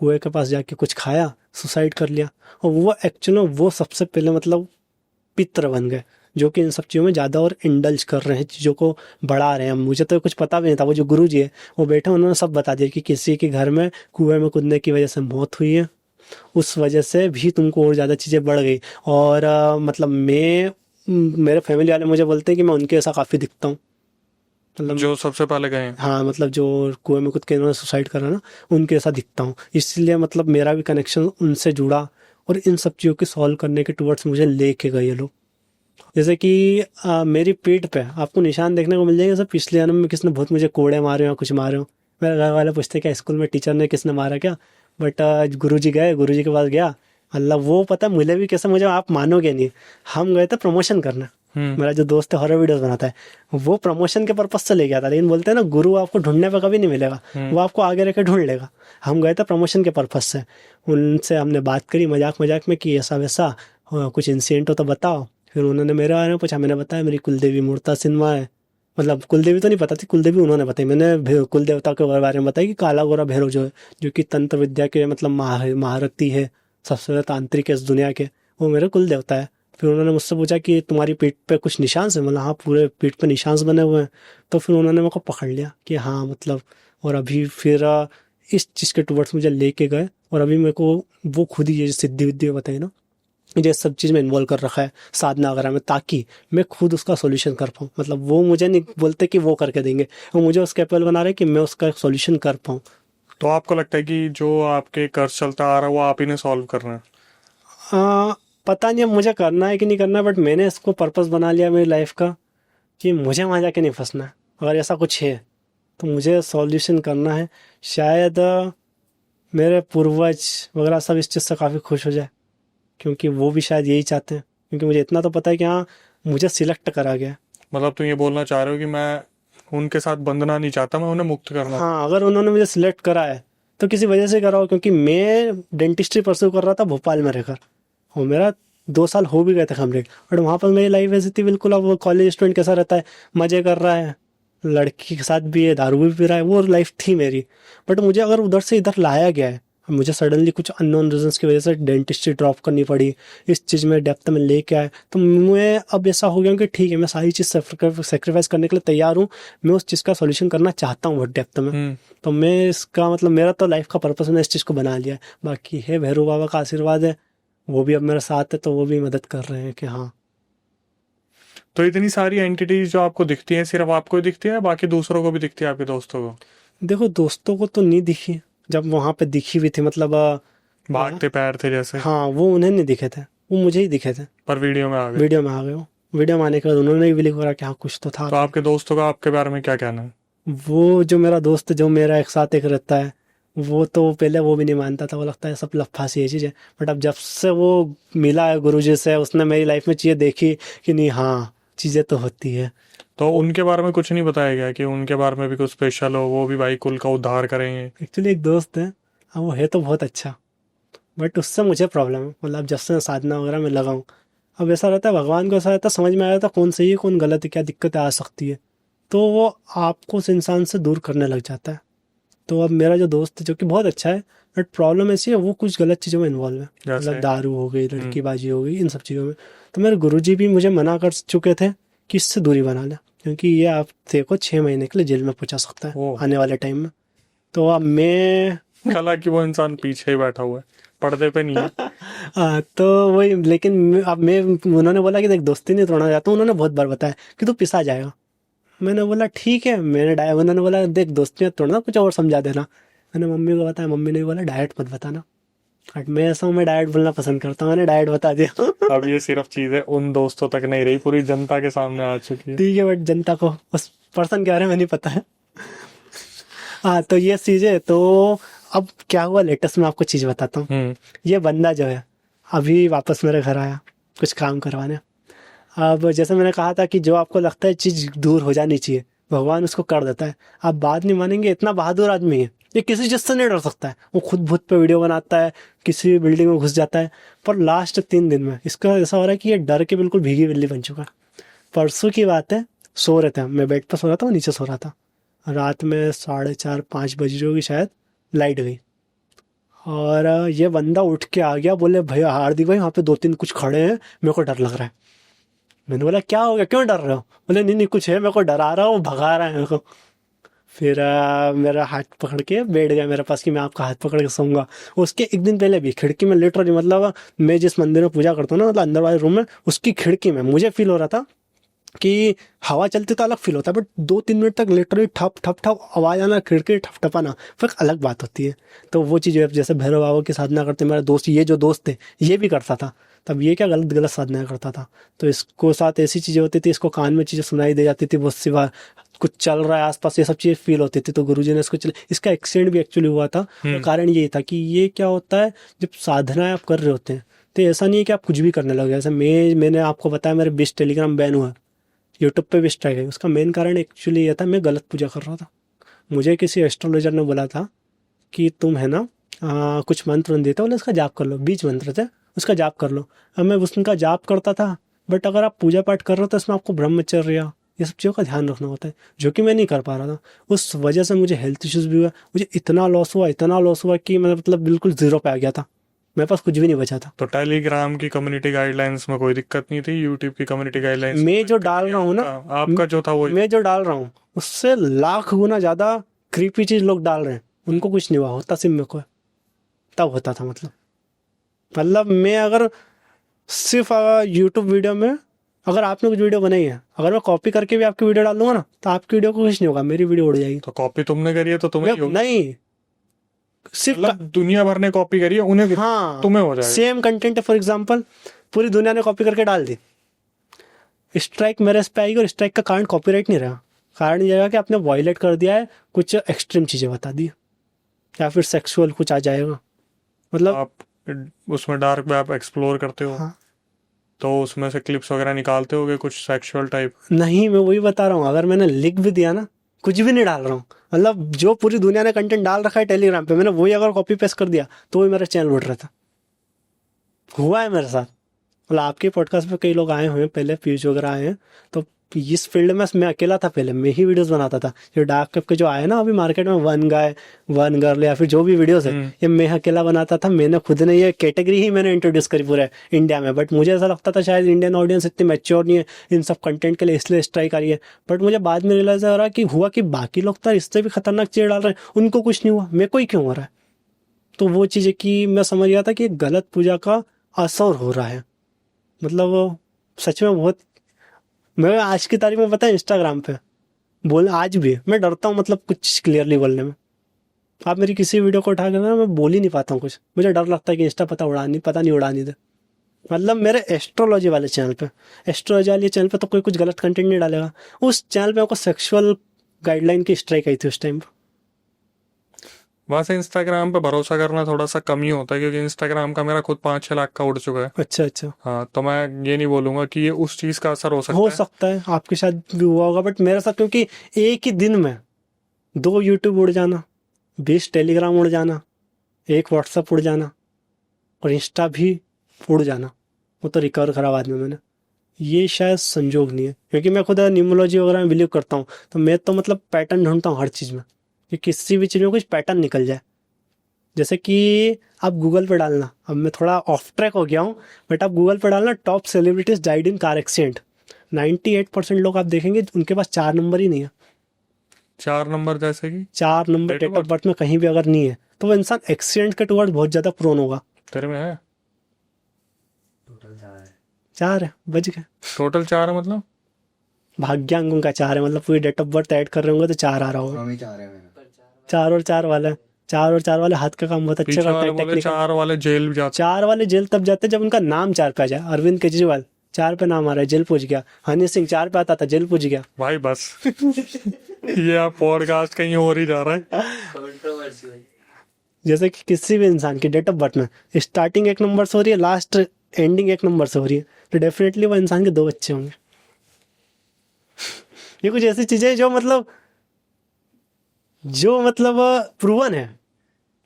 कुएं के पास जाके कुछ खाया, सुसाइड कर लिया। और वो एक्चुअली वो सबसे पहले मतलब पितर बन गए, जो कि इन सब चीज़ों में ज़्यादा और इंडल्ज कर रहे हैं, चीज़ों को बढ़ा रहे हैं। मुझे तो कुछ पता भी नहीं था, वो जो गुरुजी है वो बैठे, उन्होंने सब बता दिया कि किसी के घर में कुएं में कूदने की वजह से मौत हुई है, उस वजह से भी तुमको और ज़्यादा चीज़ें बढ़ गई। और मतलब मेरे फैमिली वाले मुझे बोलते हैं कि मैं उनके ऐसा काफ़ी दिखता हूँ, मतलब जो सबसे पहले गए हैं। हाँ, मतलब जो कुएं में कूद के इन्होंने सुसाइड करा ना, उनके ऐसा दिखता हूँ। इसलिए मतलब मेरा भी कनेक्शन उनसे जुड़ा, और इन सब चीज़ों की सॉल्व करने के टुवर्ड्स मुझे लेके गए ये लोग। जैसे कि मेरी पीठ पे आपको निशान देखने को मिल जाएंगे, सब पिछले जन्म में किसने बहुत मुझे कोड़े मारे हो, कुछ मारे हो। मेरे घर वाले पूछते क्या स्कूल में टीचर ने किसने मारा क्या, बट गुरुजी गए, गुरुजी के पास गया, अल्लाह वो पता मिले भी कैसे मुझे, आप मानोगे नहीं। हम गए थे प्रमोशन करने, मेरा जो दोस्त है हॉरर वीडियोस बनाता है, वो प्रमोशन के पर्पज से ले गया था, लेकिन बोलते हैं ना गुरु आपको ढूंढने पे कभी नहीं मिलेगा, वो आपको आगे रख के ढूंढ लेगा। हम गए थे प्रमोशन के पर्पज से, उनसे हमने बात करी मजाक मजाक में कि ऐसा वैसा कुछ इंसिडेंट हो तो बताओ। फिर उन्होंने मेरे बारे में पूछा, मैंने बताया मेरी कुलदेवी मूर्ता सिन्हा है, मतलब कुलदेवी तो नहीं पता थी, कुलदेवी उन्होंने बताई, मैंने कुल देवता के बारे में बताया कि काला गोरा भैरव जो है, जो कि तंत्र विद्या के मतलब महारथी है, सबसे ज़्यादा तांत्रिक है इस दुनिया के, वो मेरे कुल देवता है। फिर उन्होंने मुझसे पूछा कि तुम्हारी पीठ पे कुछ निशान है, मतलब हाँ पूरे पीठ पे निशान बने हुए हैं। तो फिर उन्होंने मेरे को पकड़ लिया कि हाँ मतलब, और अभी फिर इस चीज़ के टुवर्ड्स मुझे लेके गए, और अभी मेरे को वो खुद ही ये सिद्धि विद्या बताई ना, मुझे सब चीज़ में इन्वॉल्व कर रखा है साधना वगैरह में, ताकि मैं खुद उसका सॉल्यूशन कर पाऊँ। मतलब वो मुझे नहीं बोलते कि वो करके देंगे, वो मुझे उस कैपेबल बना रहे कि मैं उसका सॉल्यूशन कर पाऊँ। तो आपको लगता है कि जो आपके कर्ज चलता आ रहा है वो आप ही ने सॉल्व करना है? पता नहीं अब मुझे करना है कि नहीं करना, बट मैंने इसको पर्पस बना लिया मेरी लाइफ का कि मुझे वहाँ जाके नहीं फंसना है। अगर ऐसा कुछ है तो मुझे सॉल्यूशन करना है। शायद मेरे पूर्वज वगैरह सब इस चीज़ से काफ़ी खुश हो जाए, क्योंकि वो भी शायद यही चाहते हैं। क्योंकि मुझे इतना तो पता है कि हाँ, मुझे सिलेक्ट करा गया। मतलब तुम ये बोलना चाह रहे हो कि मैं उनके साथ बंधना नहीं चाहता, मैं उन्हें मुक्त करना। हाँ, अगर उन्होंने मुझे सिलेक्ट करा है तो किसी वजह से करा हो, क्योंकि मैं डेंटिस्ट्री परस्यू कर रहा था भोपाल में रहकर, और मेरा 2 साल हो भी गए थे कंप्लीट, बट वहाँ पर मेरी लाइफ ऐसी थी बिल्कुल। अब वो कॉलेज स्टूडेंट कैसा रहता है, मज़े कर रहा है, लड़की के साथ भी है, दारू भी पी रहा है, वो लाइफ थी मेरी। बट मुझे अगर उधर से इधर लाया गया है, मुझे सडनली कुछ अननोन रीजंस की वजह से डेंटिस्ट्री ड्रॉप करनी पड़ी, इस चीज़ में डेप्थ में लेके आए, तो मैं अब ऐसा हो गया कि ठीक है, मैं सारी चीज़ सेक्रीफाइस करने के लिए तैयार हूँ। मैं उस चीज़ का सॉल्यूशन करना चाहता हूँ बहुत डेप्थ में। तो मैं इसका मतलब, मेरा तो लाइफ का पर्पस मैंने इस चीज़ को बना लिया है। बाकी है भैरव बाबा का आशीर्वाद है, वो भी अब मेरे साथ है, तो वो भी मदद कर रहे हैं कि हाँ। तो इतनी सारी एंटिटीज जो आपको दिखती हैं, सिर्फ आपको ही दिखती है, बाकी दूसरों को भी दिखती है, आपके दोस्तों को? देखो, दोस्तों को तो नहीं दिखी, जब वहाँ पे दिखी हुई थी, मतलब भागते पैर थे जैसे? हाँ, वो उन्हें नहीं दिखे थे, वो मुझे ही दिखे थे। पर वीडियो में आ गए? वीडियो में आ गए वो। वीडियो में आने के बाद उन्होंने भी बिलीव करा कि हाँ कुछ तो था। तो आपके दोस्तों का आपके बारे में क्या कहना है? वो जो मेरा दोस्त जो मेरा एक साथ एक रहता है, वो तो पहले वो भी नहीं मानता था, वो लगता है सब लफा सी ये चीज़ है। बट अब जब से वो मिला है गुरुजी से, उसने मेरी लाइफ में चीज़ें देखी कि नहीं, हाँ चीज़ें तो होती है। तो उनके बारे में कुछ नहीं बताया गया कि उनके बारे में भी कुछ स्पेशल हो, वो भी भाई कुल का उद्धार करेंगे? एक्चुअली एक दोस्त है, हाँ वो है तो बहुत अच्छा, बट उससे मुझे प्रॉब्लम है। मतलब जब से मैं साधना वगैरह में लगाऊँ, अब ऐसा रहता है, भगवान को ऐसा रहता है, समझ में आ जाता है कौन सही है कौन गलत है, क्या दिक्कतें आ सकती है, तो वो आपको उस इंसान से दूर करने लग जाता है। तो अब मेरा जो दोस्त है, जो कि बहुत अच्छा है, बट प्रॉब्लम ऐसी है वो कुछ गलत चीज़ों में इन्वॉल्व है, मतलब दारू हो गई, लड़कीबाजी हो गई, इन सब चीज़ों में। तो मेरे गुरुजी भी मुझे मना कर चुके थे कि इससे दूरी बना ले, क्योंकि ये आप देखो 6 महीने के लिए जेल में पहुंचा सकता है आने वाले टाइम में। तो अब मैं हालांकि वो इंसान पीछे ही बैठा हुआ है, पर्दे पे नहीं है। तो वही, लेकिन अब मैं, उन्होंने बोला कि देख दोस्ती नहीं तोड़ना चाहता हूँ, उन्होंने बहुत बार बताया कि तू पिसा जाएगा। मैंने बोला ठीक है, उन्होंने बोला देख दोस्ती मत तोड़ना, कुछ और समझा देना। मैंने मम्मी को बताया, मम्मी ने बोला डाइट मत बताना। बट मैं ऐसा हूँ, मैं डाइट बोलना पसंद करता हूँ, मैंने डाइट बता दिया। अब ये सिर्फ चीजें उन दोस्तों तक नहीं रही, पूरी जनता के सामने आ चुकी है। ठीक है, बट जनता को उस पर्सन के बारे में नहीं पता है। हाँ, तो ये चीज़ें, तो अब क्या हुआ लेटेस्ट में आपको चीज़ बताता हूँ। ये बंदा जो है अभी वापस मेरे घर आया कुछ काम करवाने। अब जैसे मैंने कहा था कि जो आपको लगता है चीज़ दूर हो जानी चाहिए, भगवान उसको कर देता है। आप बात नहीं मानेंगे, इतना बहादुर आदमी है, ये किसी चीज़ से नहीं डर सकता है, वो खुद भूत पे वीडियो बनाता है, किसी भी बिल्डिंग में घुस जाता है। पर लास्ट 3 दिन में इसका ऐसा हो रहा है कि ये डर के बिल्कुल भीगी बिल्ली बन चुका है। परसों की बात है, सो रहे थे हम, मैं बेड पर सो रहा था, वो नीचे सो रहा था। रात में 4:30-5 बज रही होगी शायद, लाइट गई और ये बंदा उठ के आ गया, बोले भैया हार्दिक भाई वहाँ पे 2-3 कुछ खड़े हैं, मेरे को डर लग रहा है। मैंने बोला क्या हो गया, क्यों डर रहे हो? बोले नहीं नहीं कुछ है, मेरे को डरा रहा हूँ, भगा रहा है मेरे को। फिर मेरा हाथ पकड़ के बैठ गया मेरे पास कि मैं आपका हाथ पकड़ के सोऊंगा। उसके एक दिन पहले भी खिड़की में लिटरली, मतलब मैं जिस मंदिर में पूजा करता हूँ ना, मतलब अंदर वाले रूम में, उसकी खिड़की में मुझे फील हो रहा था कि हवा चलती तो अलग फील होता है, बट 2-3 मिनट तक लिटरली ठप ठप ठप आवाज आना, खिड़की ठप ठपाना, फिर अलग बात होती है। तो वो चीज़ जैसे भैरव बाबा की साधना करते मेरा दोस्त, ये जो दोस्त थे ये भी करता था, तब ये क्या गलत गलत साधना करता था। तो इसको साथ ऐसी चीज़ें होती थी, इसको कान में चीज़ें सुनाई दे जाती थी बहुत सी बार, कुछ चल रहा है आसपास, ये सब चीज़ें फील होती थी। तो गुरुजी ने इसको इसका एक्सीडेंट भी एक्चुअली हुआ था। और कारण यही था कि ये क्या होता है, जब साधनाएं आप कर रहे होते हैं तो ऐसा नहीं है कि आप कुछ भी करने लगे। जैसे मैंने आपको बताया मेरे 20 टेलीग्राम बैन हुआ, यूट्यूब पे भी स्ट्राइक है, उसका मेन कारण एक्चुअली ये था, मैं गलत पूजा कर रहा था। मुझे किसी एस्ट्रोलॉजर ने बोला था कि तुम है ना कुछ मंत्र देते, बोले उसका जाप कर लो, बीज मंत्र थे, उसका जाप कर लो। अब मैं उसका जाप करता था, बट अगर आप पूजा पाठ कर रहे हो तो इसमें आपको ब्रह्मचर्य ये सब चीज़ों का ध्यान रखना होता है, जो कि मैं नहीं कर पा रहा था। उस वजह से मुझे हेल्थ इश्यूज भी हुआ, मुझे इतना लॉस हुआ कि मैं मतलब बिल्कुल जीरो पे आ गया था, मेरे पास कुछ भी नहीं बचा था। तो टेलीग्राम की कम्युनिटी गाइडलाइंस में कोई दिक्कत नहीं थी, यूट्यूब की कम्युनिटी गाइडलाइंस मैं जो डाल रहा हूँ ना, आपका जो था वो, मैं जो डाल रहा हूँ उससे लाख गुना ज्यादा क्रीपी चीज लोग डाल रहे हैं, उनको कुछ नहीं हुआ, होता सिर्फ मेरे को है। तब होता था, मतलब मैं अगर सिर्फ यूट्यूब वीडियो में, अगर आपने कुछ वीडियो बनाई है, अगर मैं कॉपी करके भी आपकी वीडियो डाल दूंगा ना, तो आपकी वीडियो को कुछ नहीं होगा, मेरी वीडियो उड़ जाएगी। तो कॉपी तुमने करी है तो तुम्हें ही होगी। नहीं, सिर्फ मतलब दुनिया भर ने कॉपी करी है, उन्हें हाँ, तुम्हें हो जाएगा। सेम कंटेंट है, फॉर एग्जाम्पल पूरी दुनिया ने कॉपी करके डाल दी, स्ट्राइक मेरे इस पे आएगी, और स्ट्राइक का कारण कॉपीराइट नहीं रहा, कारण ये है कि आपने वायलेट कर दिया है, कुछ एक्सट्रीम चीजें बता दी, या फिर सेक्सुअल कुछ आ जाएगा, मतलब आप उसमें डार्क वेब एक्सप्लोर करते हो, हाँ। तो उसमें से क्लिप्स वगैरह निकालते होगे कुछ सेक्सुअल टाइप? नहीं, मैं वही बता रहा हूँ, अगर मैंने लिख भी दिया ना, कुछ भी नहीं डाल रहा हूँ, मतलब जो पूरी दुनिया ने कंटेंट डाल रखा है टेलीग्राम पे, मैंने वही अगर कॉपी पेस्ट कर दिया तो वही मेरा चैनल उड़ रहा था। हुआ है मेरे साथ, मतलब आपके पॉडकास्ट पे कई लोग आए हुए हैं पहले, पीयूष वगैरह आए हैं, तो इस फील्ड में मैं अकेला था पहले, मैं ही वीडियोस बनाता था। जो डार्क वेब के जो आए ना अभी मार्केट में, वन गाय वन गर्ल या फिर जो भी वीडियोस है, ये मैं अकेला बनाता था। मैंने खुद ने ये कैटेगरी ही मैंने इंट्रोड्यूस करी पूरे इंडिया में, बट मुझे ऐसा लगता था शायद इंडियन ऑडियंस इतनी मैच्योर नहीं है इन सब कंटेंट के लिए, इसलिए स्ट्राइक आ रही है। बट मुझे बाद में रियलाइज हो रहा कि हुआ कि बाकी लोग तो इससे भी खतरनाक चीज़ डाल रहे हैं, उनको कुछ नहीं हुआ, मेरे को ही क्यों हो रहा है? तो वो चीज़ है कि मैं समझ गया था कि गलत पूजा का असर हो रहा है, मतलब वो सच में बहुत। मैं आज की तारीख में पता है इंस्टाग्राम पे बोल, आज भी मैं डरता हूँ मतलब कुछ क्लियरली बोलने में। आप मेरी किसी वीडियो को उठा कर ना, मैं बोल ही नहीं पाता हूँ कुछ, मुझे डर लगता है कि इंस्टा पता नहीं उड़ानी दे। मतलब मेरे एस्ट्रोलॉजी वाले चैनल पे, एस्ट्रोलॉजी वाले चैनल पे तो कोई कुछ गलत कंटेंट नहीं डालेगा, उस चैनल पे आपको सेक्सुअल गाइडलाइन की स्ट्राइक आई थी उस टाइम पर। वहां से इंस्टाग्राम पे भरोसा करना थोड़ा सा कम ही होता है, क्योंकि इंस्टाग्राम का मेरा खुद 5-6 लाख का उड़ चुका है। अच्छा अच्छा, हाँ, तो मैं ये नहीं बोलूंगा कि ये उस चीज का असर हो सकता है। है आपके साथ भी हुआ होगा, बट मेरे साथ क्योंकि एक ही दिन में 2 यूट्यूब उड़ जाना, 20 टेलीग्राम उड़ जाना, 1 व्हाट्सअप उड़ जाना, और इंस्टा भी उड़ जाना, वो तो रिकवर करा बाद में मैंने। ये शायद संजोग नहीं है, क्योंकि मैं खुद न्यूमरोलॉजी वगैरह में बिलीव करता हूँ, तो मैं तो मतलब पैटर्न ढूंढता हूँ हर चीज़ में, कि किसी भी चीज़ में कुछ पैटर्न निकल जाए। जैसे कि आप गूगल पे डालना, अब मैं थोड़ा ऑफ ट्रैक हो गया हूँ, बट आप गूगल पे डालना top celebrities died in car accident, 98% लोग आप देखेंगे उनके पास 4 नंबर ही नहीं है। 4 नंबर जैसे कि 4 number Date of date of birth में कहीं भी अगर नहीं है, तो वो इंसान एक्सीडेंट के टुवर्ड बहुत ज़्यादा प्रोन होगा। तेरे में है? 4 है, बच गए। टोटल 4 है मतलब? भाग्यांक का 4 है, मतलब पूरी डेट ऑफ बर्थ ऐड कर रहे होंगे तो 4 आ रहा होगा। हम ही चाह रहे हैं मेरा। 4 और 4 वाले, 4 और 4 वाले हाथ का काम बहुत अच्छा पीछे करता वाले है, बोले टेक्निकल। 4 वाले जेल भी जाते 4 वाले जेल तब जाते हैं जब उनका नाम 4 पे आ जाए। अरविंद केजरीवाल 4 पे नाम आ रहा है, जेल पहुंच गया। हनी सिंह 4 पे आता था, जेल पहुंच गया। भाई बस। ये आप पॉडकास्ट कहीं और ही जा रहा है। जैसे कि किसी भी इंसान की डेट ऑफ बर्थ में स्टार्टिंग 1 नंबर से हो रही है, लास्ट एंडिंग 1 नंबर से हो रही है, तो डेफिनेटली वो इंसान के 2 बच्चे होंगे। ये कुछ ऐसी चीजें जो मतलब जो मतलब प्रूवन है,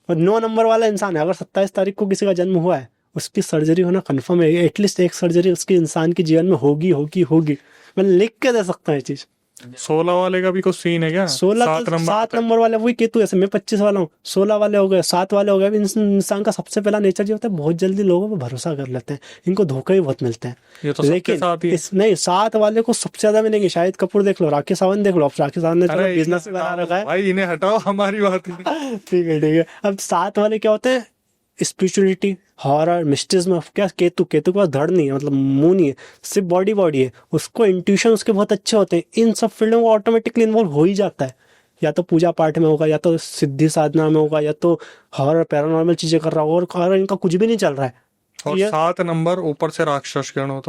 और 9 नंबर वाला इंसान है, अगर 27 तारीख को किसी का जन्म हुआ है, उसकी सर्जरी होना कन्फर्म है। एटलीस्ट एक सर्जरी उसके इंसान के जीवन में होगी होगी होगी। मैं लिख के दे सकता हूँ ये चीज। 16 वाले का भी कुछ सीन है क्या? 16 7 नंबर 7 नंबर वाले वही केतु, ऐसे मैं 25 वाला हूँ, 16 वाले हो गए, 7 वाले हो गए। इंसान का सबसे पहला नेचर ये होता है, बहुत जल्दी लोगों पर भरोसा कर लेते हैं, इनको धोखे भी बहुत मिलते हैं। ये तो सबके लेकिन साथ ही है। इस नहीं, 7 वाले को सबसे ज्यादा मिलेंगे। शाहिद कपूर देख लो, राकेश सावंत देख लो। अब राकेश सावंत ने चलो अरे बिजनेस इन्हें बना हटाओ रखा है। भाई, इन्हें हटाओ, हमारी बात नहीं। ठीक है ठीक है। अब 7 वाले क्या होते हैं, स्पिरिचुअलिटी, हॉरर, मिस्टिज्म। क्या केतु, केतु के पास धड़ नहीं है, मतलब मुंह नहीं है, सिर्फ बॉडी बॉडी है। उसको इंट्यूशन उसके बहुत अच्छे होते हैं। इन सब फील्डों में ऑटोमेटिकली इन्वॉल्व हो ही जाता है। या तो पूजा पाठ में होगा, या तो सिद्धि साधना में होगा, या तो हॉरर पैरानॉर्मल चीजें कर रहा होगा। और अगर इनका कुछ भी नहीं चल रहा है और 7 नंबर ऊपर से राक्षस गण हो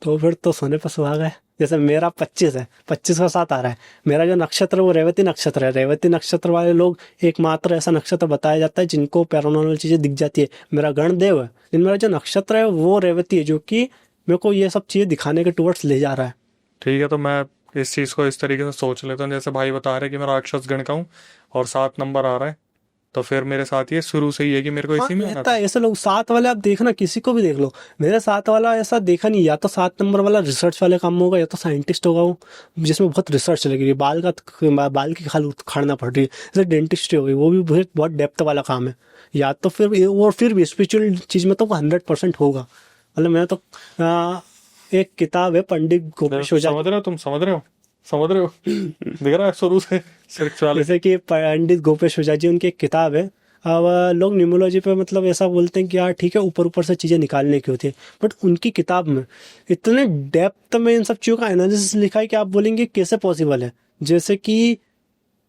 तो फिर तो सोने पर सुहागा है। जैसे मेरा 25 है, 25 का 7 आ रहा है। मेरा जो नक्षत्र है वो रेवती नक्षत्र है। रेवती नक्षत्र वाले लोग एकमात्र ऐसा नक्षत्र बताया जाता है जिनको पैरानॉर्मल चीजें दिख जाती है। मेरा गण देव है, लेकिन मेरा जो नक्षत्र है वो रेवती है, जो कि मेरे को ये सब चीजें दिखाने के टुवर्ड्स ले जा रहा है। ठीक है, तो मैं इस चीज को इस तरीके से सोच लेता हूँ, जैसे भाई बता रहे कि मैं राक्षस गण का हूँ और 7 नंबर आ रहा है, तो फिर मेरे साथ ये शुरू से ही है कि मेरे को हाँ, इसी में आना रहता था। है ऐसे लोग। 7 वाले आप देखना, किसी को भी देख लो, मेरे 7 वाला ऐसा देखा नहीं। या तो 7 नंबर वाला रिसर्च वाले काम में होगा, या तो साइंटिस्ट होगा वो, जिसमें बहुत रिसर्च लगी है। बाल की खाल उखाड़ना पड़ रही है, जैसे डेंटिस्ट हो गई, वो भी बहुत डेप्थ वाला काम है। या तो फिर, और फिर भी स्पिरिचुअल चीज में तो 100% होगा। मतलब मैं तो एक किताब है पंडित गोपेश ओझा, समझ रहे हो तुम? समझ रहे हो दिख रहा है शुरू से स्पिरिचुअलिटी। जैसे कि पंडित गोपेश ओझा जी, उनकी एक किताब है। अब लोग न्यूमरोलॉजी पे मतलब ऐसा बोलते हैं कि यार ठीक है, ऊपर ऊपर से चीज़ें निकालने की होती है, बट उनकी किताब में इतने डेप्थ में इन सब चीज़ों का एनालिसिस लिखा है कि आप बोलेंगे कैसे पॉसिबल है। जैसे कि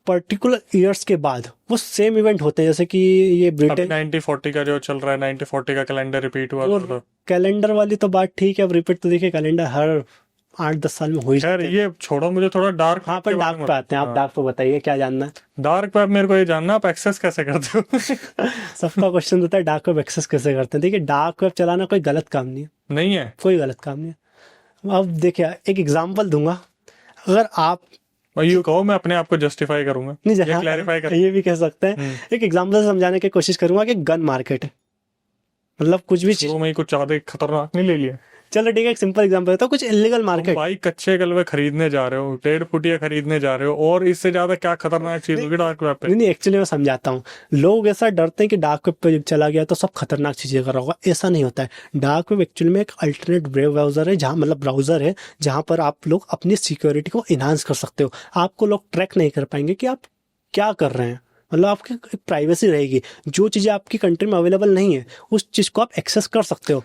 पर्टिकुलर ईयर्स के बाद वो सेम इवेंट होते हैं। जैसे कि ये ब्रिटेन 90-40 का जो चल रहा है, 90-40 का कैलेंडर रिपीट हुआ और तो कैलेंडर वाली तो बात ठीक है। अब रिपीट तो देखिए, कैलेंडर हर 8-10 साल में हो ही खैर जाते हैं। ये छोड़ो, मुझे थोड़ा डार्क हाँ, पर डार्क पे आते हैं। आप डार्क पे बताइए क्या जानना है। डार्क वेब मेरे को ये जानना, आप एक्सेस कैसे करते हो? सबका क्वेश्चन होता है डार्क वेब एक्सेस कैसे करते हैं। देखिए, डार्क वेब चलाना कोई गलत काम नहीं है, नहीं है। कोई गलत काम नहीं है। अब देखिए, एक एग्जांपल दूंगा। अगर आप और यूँ कहो, मैं अपने आप को जस्टिफाई करूंगा, नहीं, ये क्लैरिफाई कर। ये भी कह सकते हैं। एक एग्जांपल से समझाने की कोशिश करूंगा कि गन मार्केट है, मतलब कुछ भी चीज। शुरू में ही कुछ ज्यादा खतरनाक नहीं ले लिया। चलो ठीक है, एक सिंपल एग्जांपल देता हूँ। कुछ इलीगल तुम मार्केट, भाई कच्चे कलवे खरीदने जा रहे हो, 1.5 फुटिया खरीदने जा रहे हो, और इससे ज्यादा क्या खतरनाक चीज होगी डार्क वेब पे? नहीं एक्चुअली मैं समझाता हूँ। लोग ऐसा डरते हैं कि डार्क वेब पे चला गया तो सब खतरनाक चीजें कर रहा होगा। ऐसा नहीं होता है। डार्क वेब एक्चुअली में एक अल्टरनेट वेब ब्राउजर है, जहाँ मतलब ब्राउजर है जहाँ पर आप लोग अपनी सिक्योरिटी को इनहांस कर सकते हो। आपको लोग ट्रैक नहीं कर पाएंगे कि आप क्या कर रहे हैं। मतलब आपकी प्राइवेसी रहेगी। जो चीजें आपकी कंट्री में अवेलेबल नहीं है, उस चीज को आप एक्सेस कर सकते हो।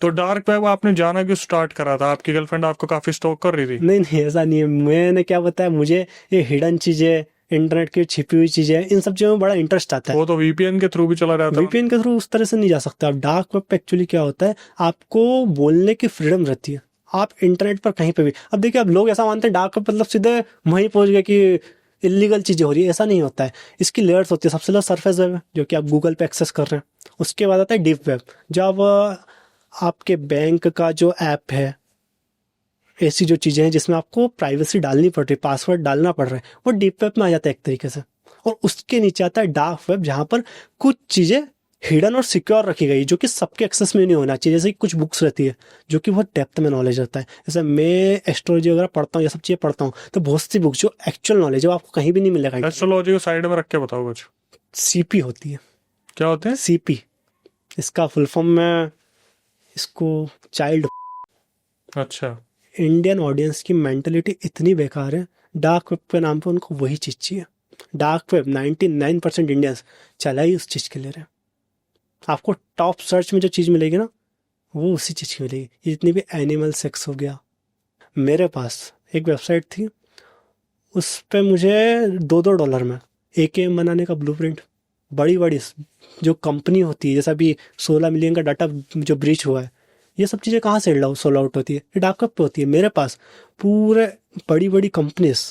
तो डार्क वेब आपने जाना क्यों स्टार्ट करा था? आपकी गर्लफ्रेंड आपको काफी स्टॉक कर रही थी? नहीं नहीं, ऐसा नहीं है। मैंने क्या बताया, मुझे ये हिडन चीजें, इंटरनेट की छिपी हुई चीजें, इन सब चीजों में बड़ा इंटरेस्ट आता है। वो तो वीपीएन के थ्रू भी चला जाता है। वीपीएन के थ्रू उस तरह से नहीं जा सकता। अब डार्क वेब पे एक्चुअली क्या होता है, आपको बोलने की फ्रीडम रहती है। आप इंटरनेट पर कहीं पे भी, अब देखिए, अब लोग ऐसा मानते हैं डार्क वेब मतलब सीधे वहीं पहुंच गए कि इलीगल चीजें हो रही है। ऐसा नहीं होता है। इसकी लेयर्स होती है। सबसे पहले सरफेस वेब है, जो कि आप गूगल पे एक्सेस कर रहे हैं। उसके बाद आता है डीप वेब, जब आपके बैंक का जो ऐप है, ऐसी जो चीजें हैं जिसमें आपको प्राइवेसी डालनी पड़ रही है, पासवर्ड डालना पड़ रहा है, वो डीप वेब में आ जाता है एक तरीके से। और उसके नीचे आता है डार्क वेब, जहां पर कुछ चीजें हिडन और सिक्योर रखी गई, जो कि सबके एक्सेस में नहीं होना चाहिए। जैसे कि कुछ बुक्स रहती है जो कि बहुत डेप्थ में नॉलेज रहता है। जैसे मैं एस्ट्रोलॉजी वगैरह पढ़ता हूँ, ये सब चीजें पढ़ता हूँ, तो बहुत सी बुक्स जो एक्चुअल नॉलेज है वो आपको कहीं भी नहीं मिलेगा। एस्ट्रोलॉजी को साइड में रख के बताओ कुछ। सीपी होती है। क्या होते हैं? सीपी, इसका फुल फॉर्म में इसको चाइल्ड। अच्छा, इंडियन ऑडियंस की मेंटलिटी इतनी बेकार है, डार्क वेब के नाम पे उनको वही चीज चाहिए। डार्क वेब 99% इंडियंस चला ही उस चीज के ले रहे हैं। आपको टॉप सर्च में जो चीज मिलेगी ना, वो उसी चीज की मिलेगी। ये जितनी भी एनिमल सेक्स हो गया। मेरे पास एक वेबसाइट थी, उस पे मुझे $2 में AKM बनाने का ब्लूप्रिंट, बड़ी बड़ी जो कंपनी होती है, जैसा अभी 16 मिलियन का डाटा जो ब्रीच हुआ है, ये सब चीज़ें कहाँ से सोल आउट होती है? ये डार्क वेब पे होती है। मेरे पास पूरे बड़ी बड़ी कंपनीज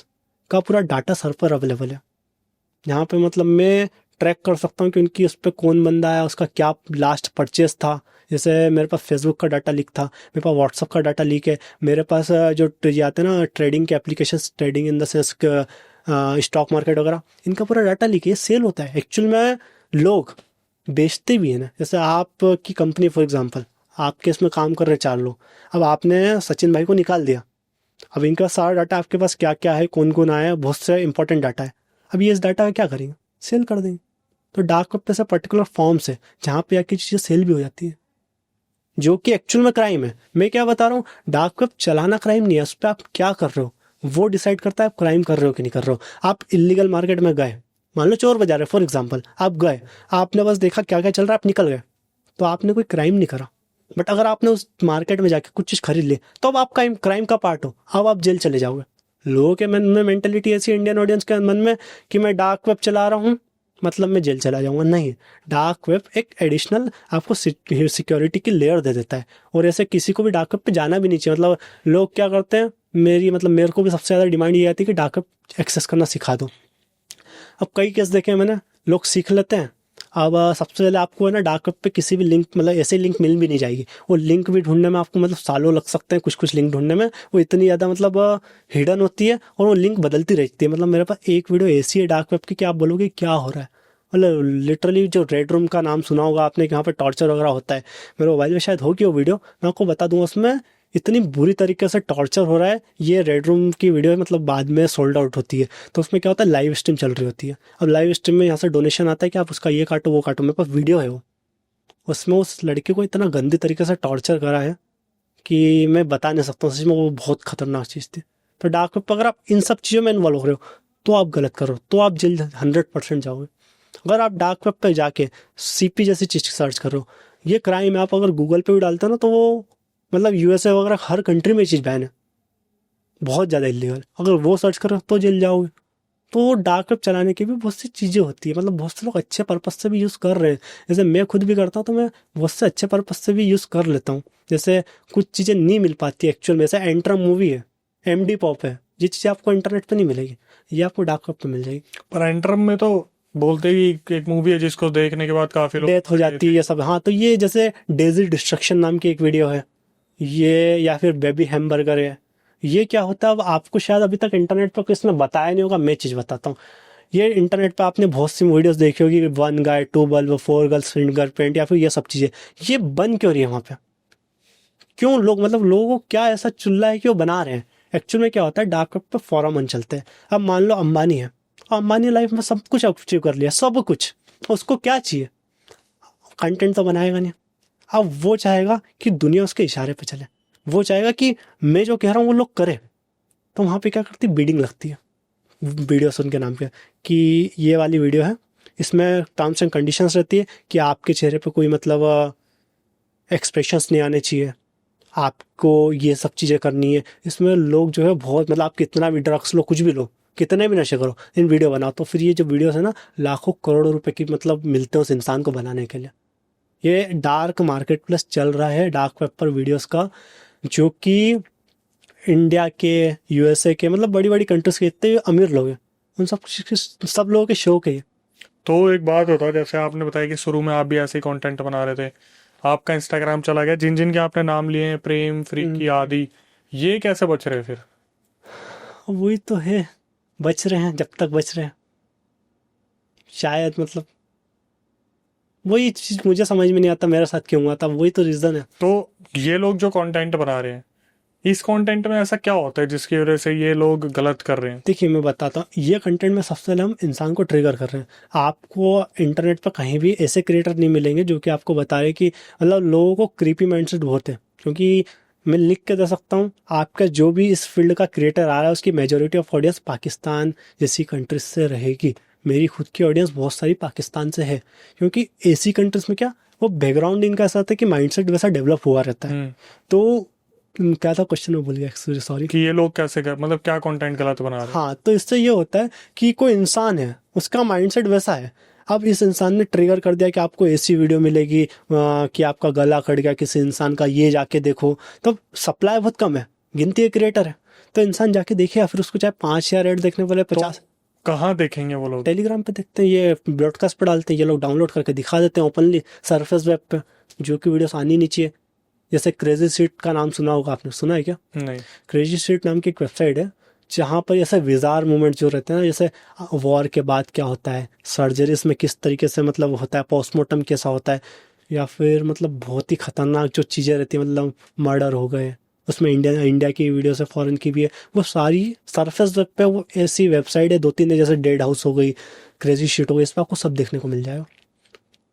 का पूरा डाटा सर्वर अवेलेबल है, जहाँ पे मतलब मैं ट्रैक कर सकता हूँ कि उनकी उस पर कौन बंदा है, उसका क्या लास्ट परचेज था। जैसे मेरे पास फेसबुक का डाटा लीक था, मेरे पास व्हाट्सअप का डाटा लीक है, मेरे पास जो ये आते हैं ना ट्रेडिंग के application, trading in the sense stock market वगैरह, इनका पूरा डाटा लीक है, सेल होता है एक्चुअल में, लोग बेचते भी हैं ना। जैसे आपकी कंपनी फॉर एग्जांपल, आपके इसमें काम कर रहे 4 लोग, अब आपने सचिन भाई को निकाल दिया, अब इनका सारा डाटा आपके पास क्या क्या है, कौन कौन आया है, बहुत से इंपॉर्टेंट डाटा है, अब ये इस डाटा का क्या करेंगे, सेल कर देंगे। तो डार्क वेब पे ऐसा पर्टिकुलर फॉर्म्स है जहाँ पे आके चीज़ें सेल भी हो जाती है, जो कि एक्चुअल में क्राइम है। मैं क्या बता रहा हूँ, डार्क वेब चलाना क्राइम नहीं है, उस पर आप क्या कर रहे हो वो डिसाइड करता है आप क्राइम कर रहे हो कि नहीं कर रहे हो। आप इलीगल मार्केट में गए, मान लो चोर बाजार है फॉर एग्जाम्पल, आप गए, आपने बस देखा क्या क्या चल रहा है, आप निकल गए, तो आपने कोई क्राइम नहीं करा। बट अगर आपने उस मार्केट में जाके कुछ चीज़ खरीद ली तो अब आप क्राइम का पार्ट हो, अब आप जेल चले जाओगे। लोगों के मन में मेंटेलिटी ऐसी, इंडियन ऑडियंस के मन में, कि मैं डार्क वेब चला रहा हूँ मतलब मैं जेल चला जाऊंगा। नहीं, डार्क वेब एक एडिशनल आपको सिक्योरिटी की लेयर दे देता है, और ऐसे किसी को भी डार्क वेब पे जाना भी नहीं चाहिए। मतलब लोग क्या करते हैं, मेरे को भी सबसे ज़्यादा डिमांड ये आती है कि डार्क वेब एक्सेस करना सिखा दो। अब कई केस देखे हैं मैंने, लोग सीख लेते हैं। अब सबसे पहले आपको है ना डार्क वेब पे किसी भी लिंक, मतलब ऐसे लिंक मिल भी नहीं जाएगी, वो लिंक भी ढूंढने में आपको मतलब सालों लग सकते हैं, कुछ लिंक ढूंढने में, वो इतनी ज़्यादा मतलब हिडन होती है, और वो लिंक बदलती रहती है। मतलब मेरे पास एक वीडियो ऐसी है डार्क वेब की कि आप बोलोगे क्या हो रहा है। मतलब लिटरली, जो रेड रूम का नाम सुना होगा आपने, यहाँ पे टॉर्चर वगैरह होता है, मेरे मोबाइल में शायद होगी वो वीडियो, मैं आपको बता दूंगा, उसमें इतनी बुरी तरीके से टॉर्चर हो रहा है। ये रेड रूम की वीडियो मतलब बाद में सोल्ड आउट होती है, तो उसमें क्या होता है, लाइव स्ट्रीम चल रही होती है। अब लाइव स्ट्रीम में यहाँ से डोनेशन आता है कि आप उसका ये काटो वो काटो, मेरे पास वीडियो है वो, उसमें उस लड़के को इतना गंदी तरीके से टॉर्चर करा है कि मैं बता नहीं सकता हूँ, सच में वो बहुत खतरनाक चीज़ थी। तो डार्क वेब पर अगर आप इन सब चीज़ों में इन्वॉल्व हो रहे हो तो आप गलत करो, तो आप जेल 100% जाओगे। अगर आप डार्क वेब पे जाके सीपी जैसी चीज़ सर्च कर रहे हो, ये क्राइम है। आप अगर गूगल पे भी डालते हो ना, तो वो मतलब यूएसए वगैरह हर कंट्री में ये चीज़ बैन है, बहुत ज़्यादा इलीगल। अगर वो सर्च करो तो जेल जाओगे। तो डार्क वेब चलाने की भी बहुत सी चीज़ें होती है, मतलब बहुत से लोग अच्छे पर्पस से भी यूज़ कर रहे हैं। जैसे मैं खुद भी करता हूँ, तो मैं बहुत से अच्छे पर्पस से भी यूज़ कर लेता हूँ। जैसे कुछ चीज़ें नहीं मिल पाती एक्चुअल में, जैसे एंट्रम मूवी है, एमडी पॉप है, ये चीज़ें आपको इंटरनेट पे नहीं मिलेगी, ये आपको डार्क वेब पे मिल जाएगी। पर एंटरम में तो बोलते ही एक मूवी है जिसको देखने के बाद काफी लोग डेथ हो जाती है ये सब। हाँ, तो ये जैसे डेजी डिस्ट्रक्शन नाम की एक वीडियो है ये, या फिर बेबी हैमबर्गर है। ये क्या होता है, अब आपको शायद अभी तक इंटरनेट पर किसी ने बताया नहीं होगा, मैं चीज़ बताता हूँ। ये इंटरनेट पे आपने बहुत सी वीडियोस देखी होगी, 1 गाय 2 बल्ब 4 गर्ल्स फिंगरप्रिंट, या फिर ये सब चीज़ें। ये बन क्यों रही है वहाँ पे, क्यों लोग, मतलब लोगों को क्या ऐसा चुल्ला है कि वो बना रहे हैं। एक्चुअल में क्या होता है, डार्क वेब पे फोरम चलते हैं। अब मान लो अंबानी है, अंबानी लाइफ में सब कुछ अचीव कर लिया, सब कुछ, उसको क्या चाहिए, कंटेंट तो बनाएगा नहीं। अब वो चाहेगा कि दुनिया उसके इशारे पे चले, वो चाहेगा कि मैं जो कह रहा हूँ वो लोग करें। तो वहाँ पे क्या करती है, बीडिंग लगती है वीडियो सुन के नाम पे, कि ये वाली वीडियो है, इसमें टर्म्स एंड कंडीशंस रहती है कि आपके चेहरे पे कोई मतलब एक्सप्रेशंस नहीं आने चाहिए, आपको ये सब चीज़ें करनी है। इसमें लोग जो है बहुत, मतलब आप कितना भी ड्रग्स लो, कुछ भी लो, कितने भी नशे करो, इन वीडियो बनाओ, तो फिर ये जो वीडियोस है ना, लाखों करोड़ों रुपए की मतलब मिलते हैं उस इंसान को बनाने के लिए। ये डार्क मार्केट प्लेस चल रहा है डार्क वेब पर वीडियोस का, जो कि इंडिया के, यूएसए के, मतलब बड़ी बड़ी कंट्रीज के इतने अमीर लोग हैं, उन सब लोगों के शौक है ये। तो एक बात होता, जैसे आपने बताया कि शुरू में आप भी ऐसे ही कंटेंट बना रहे थे, आपका इंस्टाग्राम चला गया, जिन जिन के आपने नाम लिए हैं, प्रेम फ्रीकी आदि, ये कैसे बच रहे फिर? वही तो है, बच रहे हैं जब तक बच रहे हैं, शायद मतलब वही चीज मुझे समझ में नहीं आता मेरे साथ क्यों हुआ था, वही तो रीजन है। तो ये लोग जो कंटेंट बना रहे हैं, इस कंटेंट में ऐसा क्या होता है जिसकी वजह से ये लोग गलत कर रहे हैं? देखिए मैं बताता हूँ, ये कंटेंट में सबसे पहले हम इंसान को ट्रिगर कर रहे हैं। आपको इंटरनेट पर कहीं भी ऐसे क्रिएटर नहीं मिलेंगे जो कि आपको बता रहे कि, मतलब लोगों को क्रीपी माइंडसेट बहुत है, क्योंकि मैं लिख के दे सकता हूँ, आपका जो भी इस फील्ड का क्रिएटर आ रहा है उसकी मेजोरिटी ऑफ ऑडियंस पाकिस्तान जैसी कंट्रीज से रहेगी। मेरी खुद की ऑडियंस बहुत सारी पाकिस्तान से है, क्योंकि ऐसी कंट्रीज में क्या, वो बैकग्राउंड इनका ऐसा था कि माइंडसेट वैसा डेवलप हुआ रहता है। तो क्या था क्वेश्चन, में भूल गया, सॉरी। कि ये लोग कैसे कर, मतलब क्या कंटेंट गलत बना रहे हैं? हाँ, तो इससे ये होता है कि कोई इंसान है, उसका माइंडसेट वैसा है। अब इस इंसान ने ट्रिगर कर दिया कि आपको ऐसी वीडियो मिलेगी कि आपका गला कट गया किसी इंसान का, ये जाके देखो। तो सप्लाई बहुत कम है, गिनती एक क्रिएटर है, तो इंसान जाके देखे, या फिर उसको चाहे 5 ऐड देखने वाले 50। कहाँ देखेंगे वो लोग? टेलीग्राम पे देखते हैं, ये ब्रॉडकास्ट पे डालते हैं, ये लोग डाउनलोड करके दिखा देते हैं ओपनली सरफेस वेब पे, जो कि वीडियोस आनी नहीं चाहिए। जैसे क्रेजी सीट का नाम सुना होगा आपने, सुना है क्या? नहीं। क्रेजी सीट नाम की एक वेबसाइट है, जहाँ पर ऐसे विजार मोमेंट जो रहते हैं ना, जैसे वॉर के बाद क्या होता है, सर्जरीज में किस तरीके से मतलब होता है, पोस्टमार्टम कैसा होता है, या फिर मतलब बहुत ही खतरनाक जो चीज़ें रहती हैं, मतलब मर्डर हो गए, उसमें इंडिया की वीडियोस है, फॉरेन की भी है, वो सारी सरफेस वेब पे वो ऐसी वेबसाइट है 2-3 है, जैसे डेड हाउस हो गई, क्रेजी शिट हो गई, इस पर आपको सब देखने को मिल जाएगा।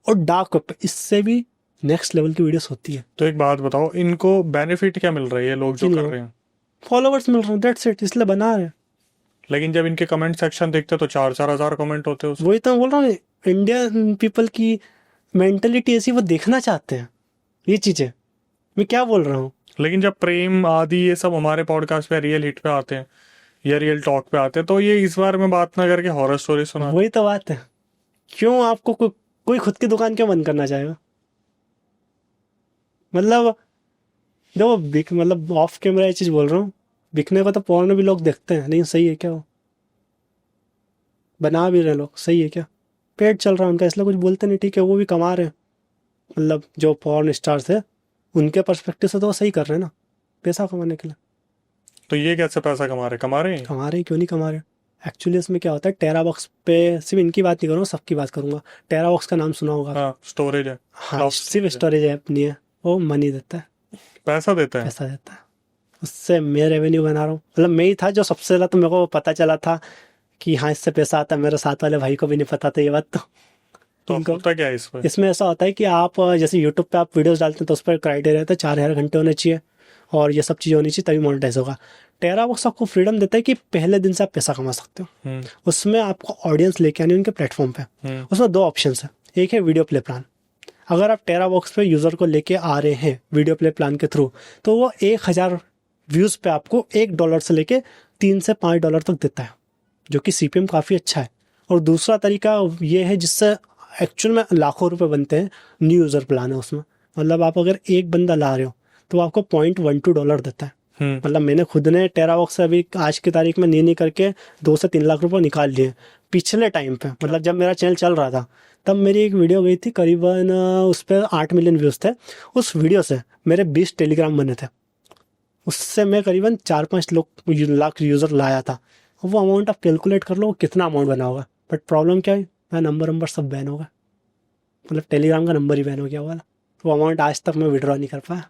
और डार्क वेब पे इससे भी नेक्स्ट लेवल की वीडियोस होती है। तो एक बात बताओ, इनको बेनिफिट क्या मिल रही है लोग जो कर रहे हैं? फॉलोवर्स मिल रहे हैं, दैट्स इट, इसलिए बना रहे हैं। लेकिन जब इनके कमेंट सेक्शन देखते तो 4-4 हजार कमेंट होते हैं उसमें। वही तो मैं बोल रहा हूँ, इंडियन पीपल की मेंटेलिटी ऐसी, वो देखना चाहते हैं ये चीजें। मैं क्या बोल रहा हूँ। लेकिन जब प्रेम आदि ये सब हमारे पॉडकास्ट पे रियल हिट पे आते हैं या रियल टॉक पे आते हैं, तो ये इस बार में बात ना करके हॉरर स्टोरी सुना। वही तो बात है, क्यों आपको कोई खुद की दुकान क्यों बंद करना चाहेगा? मतलब देखो, मतलब ऑफ कैमरा ये चीज बोल रहा हूँ, बिकने को तो पोर्न भी लोग देखते हैं, लेकिन सही है क्या वो? बना भी रहे लोग, सही है क्या? पेट चल रहा है उनका, इसलिए कुछ बोलते नहीं, ठीक है, वो भी कमा रहे हैं। मतलब जो पॉर्न स्टार्स है, उनके पर्सपेक्टिव से तो वो सही कर रहे हैं ना, पैसा कमाने के लिए। तो ये कैसे पैसा कमा रहे हैं? कमा रहे हैं, क्यों नहीं कमा रहे? एक्चुअली इसमें क्या होता है, टेराबॉक्स पे सिर्फ इनकी बात नहीं करूँगा, सबकी बात करूंगा। टेराबॉक्स का नाम सुना होगा? हाँ, स्टोरेज है। हाँ, cloud सिर्फ storage है। स्टोरेज ऐप नहीं है, वो मनी देता है, पैसा देता है। पैसा देता है, उससे मैं रेवेन्यू बना रहा हूँ। मतलब मैं ही था जो सबसे ज़्यादा, तो मेरे को पता चला था कि हाँ इससे पैसा आता है, मेरे साथ वाले भाई को भी नहीं पता था ये बात। तो उनको होता क्या है इसमें? इसमें ऐसा होता है कि आप जैसे यूट्यूब पे आप वीडियोस डालते हैं, तो उस पर क्राइटेरिया रहता है 4,000 घंटे होने चाहिए, और ये सब चीज़ें होनी चाहिए, तभी मोनेटाइज होगा। टेराबॉक्स आपको फ्रीडम देता है कि पहले दिन से आप पैसा कमा सकते हो। उसमें आपको ऑडियंस लेके आनी है उनके प्लेटफॉर्म पे। उसमें 2 ऑप्शन है, एक है वीडियो प्ले प्लान। अगर आप टेराबॉक्स पे यूज़र को लेके आ रहे हैं वीडियो प्ले प्लान के थ्रू, तो वो 1,000 व्यूज़ पे आपको $1 से लेके $3 से $5 तक देता है, जो कि CPM काफ़ी अच्छा है। और दूसरा तरीका ये है जिससे एक्चुअल में लाखों रुपए बनते हैं, न्यू यूज़र प्लान है उसमें। मतलब आप अगर एक बंदा ला रहे हो तो आपको $0.12 देता है। मतलब मैंने खुद ने टेराबॉक्स से अभी आज की तारीख में नहीं करके 2 से 3 लाख रुपए निकाल लिए पिछले टाइम पे। मतलब जब मेरा चैनल चल रहा था, तब मेरी एक वीडियो गई थी, करीबन उस पर 8 मिलियन व्यूज़ थे। उस वीडियो से मेरे 20 टेलीग्राम बने थे, उससे मैं करीबन 4-5 लाख यूज़र लाया था। वो अमाउंट आप कैलकुलेट कर लो कितना अमाउंट बना होगा। बट प्रॉब्लम क्या है, मेरा नंबर सब बैन होगा, मतलब टेलीग्राम का नंबर ही बैन हो गया वाला। वो अमाउंट आज तक मैं विड्रॉ नहीं कर पाया।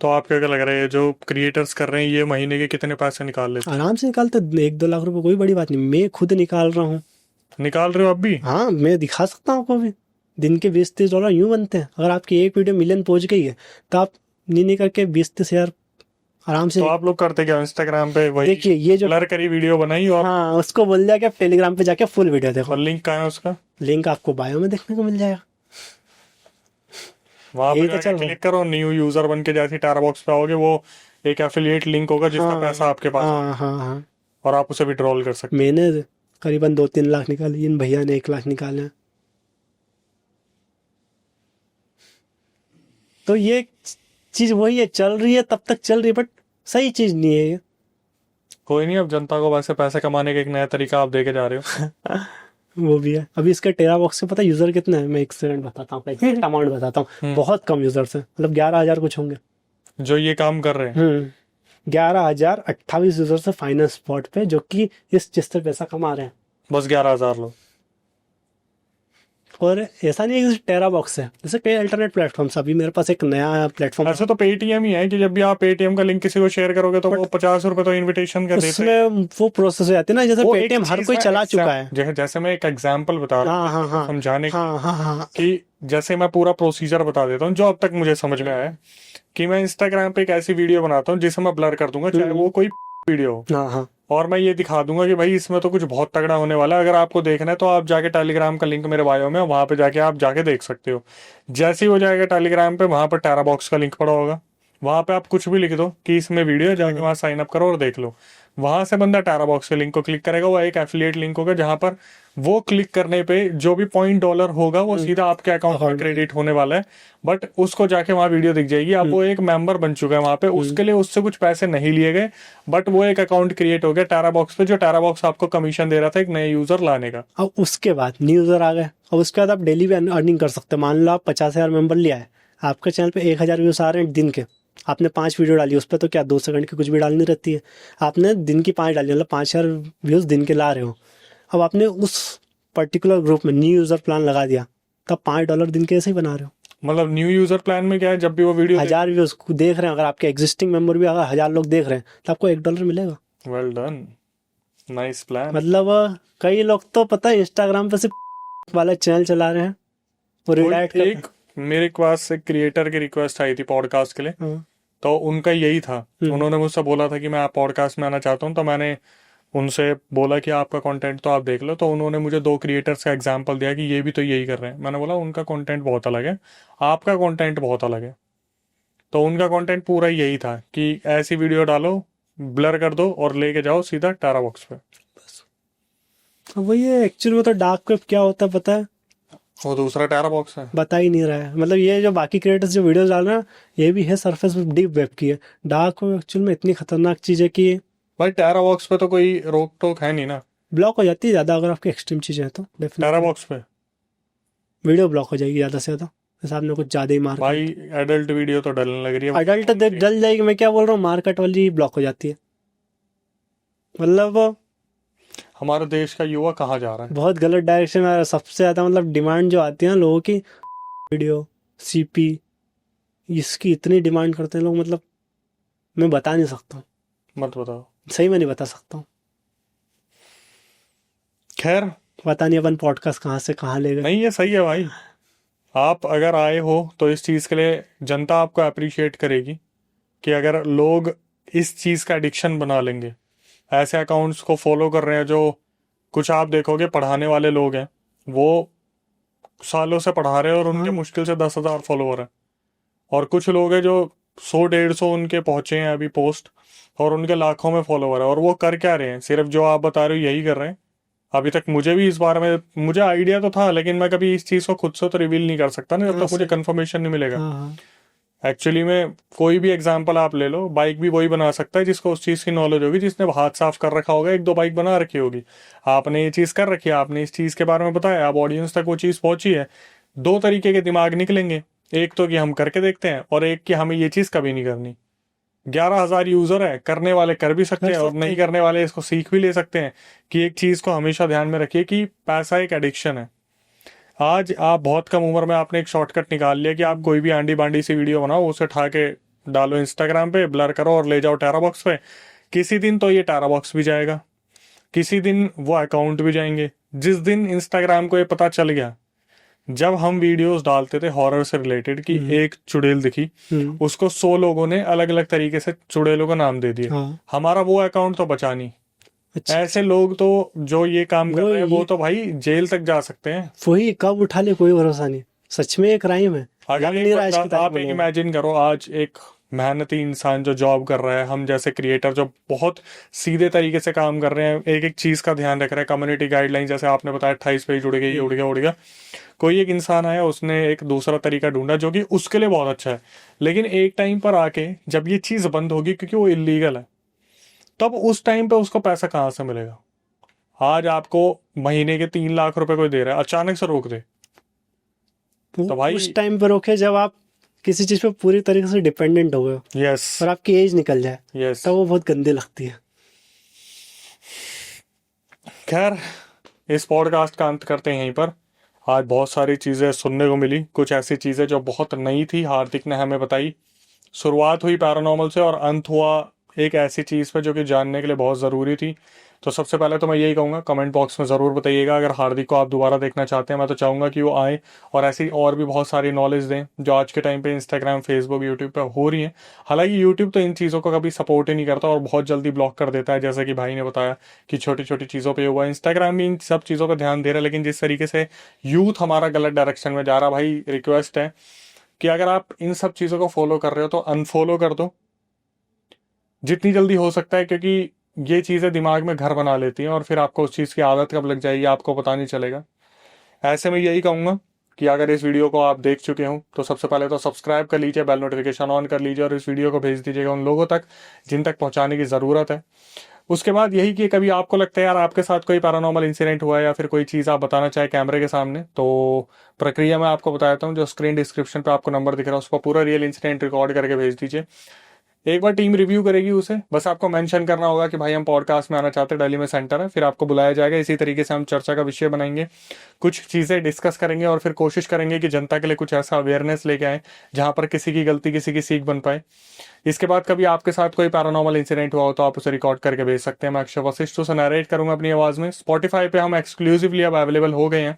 तो आपको क्या लग रहा है, जो क्रिएटर्स कर रहे हैं ये महीने के कितने पैसे निकाल लेते आराम से निकालते, 1-2 लाख रुपए कोई बड़ी बात नहीं, मैं खुद निकाल रहा हूँ। हैं? निकाल रहे हो अब भी? हाँ, मैं दिखा सकता हूँ आपको भी, दिन के $20-30 यूँ बनते हैं। अगर आपकी एक वीडियो मिलियन पहुंच गई है, तो आप नहीं करके 20-30 हज़ार आराम से। तो आप लोग करते क्या इंस्टाग्राम पे? वही देखिए ये जो ब्लर करी वीडियो बनाई और हाँ, उसको बोल दिया कि आप टेलीग्राम पे जाके फुल वीडियो देखो। लिंक कहाँ है उसका? लिंक आपको बायो में देखने को मिल जाएगा। वहां यही पे तो चल जाके रहा है। क्लिक करो, न्यू यूजर बन के जैसे टेराबॉक्स पे आओगे, वो एक एफिलिएट लिंक होगा जिसका हाँ, पैसा आपके पास हाँ हाँ हाँ, और आप उसे विड्रॉल कर सकते मैंने करीबन 2-3 लाख निकाले, इन भैया ने 1 लाख निकाले हैं। तो ये चीज वही है, चल रही है, तब तक चल रही है, बट सही चीज नहीं है ये। कोई नहीं, अब जनता को वैसे पैसे कमाने का एक नया तरीका आप देके जा रहे हो। वो भी है। अभी इसका टेराबॉक्स से पता यूजर कितने हैं? मैं एक सेकंड बताता हूँ, एग्जैक्ट अमाउंट बताता हूँ। बहुत कम यूजर्स हैं, मतलब 11,000 कुछ होंगे जो ये काम कर रहे हैं। 11,028 यूजर्स है फाइनेंस स्पॉट पे, जो कि इस चीज से पैसा कमा रहे हैं। बस 11,000 लोग? और ऐसा नहीं है कि टेराबॉक्स है, जैसे कई अल्टरनेट प्लेटफॉर्म्स। अभी मेरे पास एक नया प्लेटफॉर्म, ऐसे तो पेटीएम ही है कि जब भी आप पेटीएम का लिंक किसी को शेयर करोगे तो वो 50 रुपए तो इनविटेशन का देते हैं। उसमें वो प्रोसेस हो जाती है ना, जैसे वो एक पेटीएम हर चीज कोई ना, चला चुका है। जैसे मैं एक एग्जांपल बता रहा हाँ हाँ हूँ हाँ समझाने हाँ हाँ हाँ कि जैसे मैं पूरा प्रोसीजर बता देता हूँ जो अब तक मुझे समझ में आया है, कि मैं इंस्टाग्राम पे एक ऐसी वीडियो बनाता हूँ जिसे मैं ब्लर कर दूंगा, चाहे वो कोई वीडियो हो, हाँ हाँ और मैं ये दिखा दूंगा कि भाई इसमें तो कुछ बहुत तगड़ा होने वाला है, अगर आपको देखना है तो आप जाके टेलीग्राम का लिंक मेरे बायो में, वहां पे जाके आप जाके देख सकते हो। जैसे ही हो जाएगा टेलीग्राम पे, वहां पर टेराबॉक्स का लिंक पड़ा होगा, वहां पे आप कुछ भी लिख दो कि इसमें वीडियो, जाके वहां साइन अप करो और देख लो। वहां से बंदा टेराबॉक्स के लिंक को क्लिक करेगा, वो एक एफिलिएट लिंक होगा जहां पर वो क्लिक करने पे जो भी $0.1 होगा वो सीधा आपके अकाउंट में क्रेडिट होने वाला है। बट उसको जाके वहां वीडियो दिख जाएगी, अब वो एक मेंबर बन चुका है वहां पे, उसके लिए उससे कुछ पैसे नहीं लिए गए, बट वो एक अकाउंट क्रिएट हो गया टेराबॉक्स पे, जो टेराबॉक्स आपको कमीशन दे रहा था एक नए यूजर लाने का। अब उसके बाद न्यू यूजर आ गए, और उसके बाद आप डेली भी अर्निंग कर सकते हैं। मान लो आप 50,000 मेंबर लिया है, आपके चैनल पे 1,000 व्यूज आ रहे हैं दिन के, आपने 5 वीडियो डाली उस पर तो क्या 2 सेकंड की कुछ भी डालनी रहती है। आपने दिन की 5 डाली, मतलब 5,000 व्यूज़ दिन के ला रहे हो। अब आपने उस पर्टिकुलर ग्रुप में न्यू यूज़र प्लान लगा दिया, तब $5 दिन के ऐसे ही बना रहे हो। मतलब न्यू यूजर प्लान में क्या है, जब भी वो वीडियो 1000 व्यूज़ देख रहे हैं, अगर आपके एग्जिस्टिंग मेंबर भी अगर 1000 लोग देख रहे हैं तो आपको $1 मिलेगा। Well done, nice plan. मतलब कई लोग तो पता है इंस्टाग्राम पे सिर्फ वाला चैनल चला रहे हैं, वो रिडायरेक्ट करते एक मेरे पास एक क्रिएटर की रिक्वेस्ट आई थी पॉडकास्ट के लिए, हैं। हाँ। तो उनका यही था, उन्होंने मुझसे बोला था कि मैं आप पॉडकास्ट में आना चाहता हूँ, तो मैंने उनसे बोला कि आपका कंटेंट तो आप देख लो, तो उन्होंने मुझे 2 क्रिएटर्स का एग्जांपल दिया कि ये भी तो यही कर रहे हैं। मैंने बोला उनका कंटेंट बहुत अलग है, आपका कंटेंट बहुत अलग है। तो उनका कंटेंट पूरा यही था कि ऐसी वीडियो डालो, ब्लर कर दो और लेके जाओ सीधा टेरा बॉक्स पे। अब वही है, एक्चुअली में तो डार्क वेब क्या होता है पता है, वो दूसरा टेरा बॉक्स है। बता ही नहीं रहा है। मतलब ये जो बाकी क्रिएटर्स जो वीडियोस डाल रहे हैं, ये भी है सरफेस डीप वेब की है। डार्क वेब एक्चुअल में इतनी खतरनाक चीज़ है कि भाई टेरा बॉक्स पे तो कोई रोक टोक है नहीं ना। ब्लॉक हो जाती है ज़्यादा, अगर आपकी एक्सट्रीम चीज़ें हैं तो टेरा डेफिनेटली बॉक्स पे वीडियो ब्लॉक हो जाएगी ज़्यादा से ज़्यादा, जैसे आपने कुछ ज़्यादा ही मार भाई एडल्ट वीडियो तो डलने लग रही है। अडल्ट डल जाएगी। मैं क्या बोल रहा हूँ, मार्केट वाली ब्लॉक हो जाती है। मतलब हमारे देश का युवा कहाँ जा रहा है। बहुत गलत डायरेक्शन में सबसे ज़्यादा मतलब डिमांड जो आती है ना लोगों की, वीडियो सीपी, इसकी इतनी डिमांड करते हैं लोग, मतलब मैं बता नहीं सकता हूँ, मत बताओ। सही में नहीं बता सकता हूँ। खैर, पता नहीं अपन पॉडकास्ट कहाँ से कहाँ ले गए। नहीं ये सही है भाई, आप अगर आए हो तो इस चीज़ के लिए जनता आपको अप्रिशिएट करेगी कि अगर लोग इस चीज़ का एडिक्शन बना लेंगे, ऐसे अकाउंट्स को फॉलो कर रहे हैं जो कुछ आप देखोगे पढ़ाने वाले लोग हैं, वो सालों से पढ़ा रहे हैं और उनके हाँ। मुश्किल से 10,000 फॉलोवर हैं, और कुछ लोग हैं जो 100-150 उनके पहुंचे हैं अभी पोस्ट, और उनके लाखों में फॉलोवर है, और वो कर क्या रहे हैं, सिर्फ जो आप बता रहे हो यही कर रहे हैं। अभी तक मुझे भी इस बारे में मुझे आइडिया तो था, लेकिन मैं कभी इस चीज़ को खुद से तो रिवील नहीं कर सकता ना, जब हाँ, तक मुझे सही। कंफर्मेशन नहीं मिलेगा। हाँ हाँ एक्चुअली में कोई भी एग्जांपल आप ले लो, बाइक भी वही बना सकता है जिसको उस चीज़ की नॉलेज होगी, जिसने हाथ साफ कर रखा होगा, 1-2 बाइक बना रखी होगी। आपने ये चीज़ कर रखी है, आपने इस चीज़ के बारे में बताया, अब ऑडियंस तक वो चीज़ पहुंची है। 2 तरीके के दिमाग निकलेंगे, एक तो कि हम करके देखते हैं, और एक कि हमें ये चीज़ कभी नहीं करनी। 11,000 यूज़र है, करने वाले कर भी सकते कर हैं, और सकते नहीं हैं। करने वाले इसको सीख भी ले सकते हैं। कि एक चीज़ को हमेशा ध्यान में रखिए कि पैसा एक एडिक्शन है। आज आप बहुत कम उम्र में आपने एक शॉर्टकट निकाल लिया कि आप कोई भी आंडी बांडी सी वीडियो बनाओ, उसे उठा के डालो इंस्टाग्राम पे, ब्लर करो और ले जाओ टेरा बॉक्स पे। किसी दिन तो ये टेरा बॉक्स भी जाएगा, किसी दिन वो अकाउंट भी जाएंगे। जिस दिन इंस्टाग्राम को ये पता चल गया, जब हम वीडियोस डालते थे हॉरर से रिलेटेड कि एक चुड़ैल दिखी, उसको 100 लोगों ने अलग अलग तरीके से चुड़ैलों का नाम दे दिया, हाँ। हमारा वो अकाउंट तो बचा नहीं। अच्छा, ऐसे लोग तो जो ये काम कर वो रहे हैं वो ये- तो भाई जेल तक जा सकते हैं। वही कब उठा ले कोई भरोसा नहीं, सच में एक क्राइम है। अगर लग एक नहीं रहा इसकी बंदा, तारीफ आप एक में। इमेजिन करो, आज एक मेहनती इंसान जो जॉब कर रहा है, हम जैसे क्रिएटर जो बहुत सीधे तरीके से काम कर रहे हैं, एक एक चीज का ध्यान रख रहे हैं, कम्युनिटी गाइडलाइन जैसे आपने बताया 28 पेज उड़ गई, ये उड़ गया उड़ गया। कोई एक इंसान आया, उसने एक दूसरा तरीका ढूंढा जो कि उसके लिए बहुत अच्छा है, लेकिन एक टाइम पर आके जब ये चीज बंद होगी क्योंकि वो इलीगल है, तब उस टाइम पे उसको पैसा कहाँ से मिलेगा। आज आपको महीने के 3 लाख रुपए कोई दे रहा है, अचानक से रोक दे तो भाई। उस टाइम पे रोके जब आप किसी चीज पे पूरी तरीके से डिपेंडेंट हो गए हो यस और आपकी एज निकल जाए, यस। तब वो बहुत गंदी लगती है। खैर, इस पॉडकास्ट का अंत करते हैं यहीं पर। आज बहुत सारी चीज़ें सुनने को मिली, कुछ ऐसी चीज़ें जो बहुत नई थी, हार्दिक ने हमें बताई। शुरुआत हुई पैरानॉर्मल से और अंत हुआ एक ऐसी चीज़ पे जो कि जानने के लिए बहुत ज़रूरी थी। तो सबसे पहले तो मैं यही कहूँगा, कमेंट बॉक्स में ज़रूर बताइएगा अगर हार्दिक को आप दोबारा देखना चाहते हैं। मैं तो चाहूँगा कि वो आए और ऐसी और भी बहुत सारी नॉलेज दें जो आज के टाइम पे इंस्टाग्राम, फेसबुक, यूट्यूब पे हो रही है। हालांकि यूट्यूब तो इन चीज़ों को कभी सपोर्ट ही नहीं करता और बहुत जल्दी ब्लॉक कर देता है, जैसे कि भाई ने बताया कि छोटी छोटी चीज़ों पर हुआ। इंस्टाग्राम भी इन सब चीज़ों पर ध्यान दे रहा है, लेकिन जिस तरीके से यूथ हमारा गलत डायरेक्शन में जा रहा, भाई रिक्वेस्ट है कि अगर आप इन सब चीज़ों को फॉलो कर रहे हो तो अनफॉलो कर दो जितनी जल्दी हो सकता है, क्योंकि ये चीज़ें दिमाग में घर बना लेती हैं और फिर आपको उस चीज़ की आदत कब लग जाएगी आपको पता नहीं चलेगा। ऐसे में यही कहूँगा कि अगर इस वीडियो को आप देख चुके हो तो सबसे पहले तो सब्सक्राइब कर लीजिए, बेल नोटिफिकेशन ऑन कर लीजिए और इस वीडियो को भेज दीजिएगा उन लोगों तक जिन तक पहुँचाने की ज़रूरत है। उसके बाद यही कि कभी आपको लगता है यार आपके साथ कोई पैरानॉर्मल इंसिडेंट हुआ है या फिर कोई चीज़ आप बताना चाहे कैमरे के सामने, तो प्रक्रिया मैं आपको बताता हूँ। जो स्क्रीन डिस्क्रिप्शन पे आपको नंबर दिख रहा है, उसको पूरा रियल इंसिडेंट रिकॉर्ड करके भेज दीजिए। एक बार टीम रिव्यू करेगी उसे, बस आपको मेंशन करना होगा कि भाई हम पॉडकास्ट में आना चाहते हैं, दिल्ली में सेंटर है, फिर आपको बुलाया जाएगा। इसी तरीके से हम चर्चा का विषय बनाएंगे, कुछ चीज़ें डिस्कस करेंगे और फिर कोशिश करेंगे कि जनता के लिए कुछ ऐसा अवेयरनेस लेके आए जहां पर किसी की गलती किसी की सीख बन पाए। इसके बाद कभी आपके साथ कोई पैरानॉर्मल इंसिडेंट हुआ हो तो आप उसे रिकॉर्ड करके भेज सकते हैं। मैं अक्षय वशिष्ठ उसे नरेट करूंगा अपनी आवाज़ में। स्पॉटिफाई पे हम एक्सक्लूसिवली अब अवेलेबल हो गए हैं,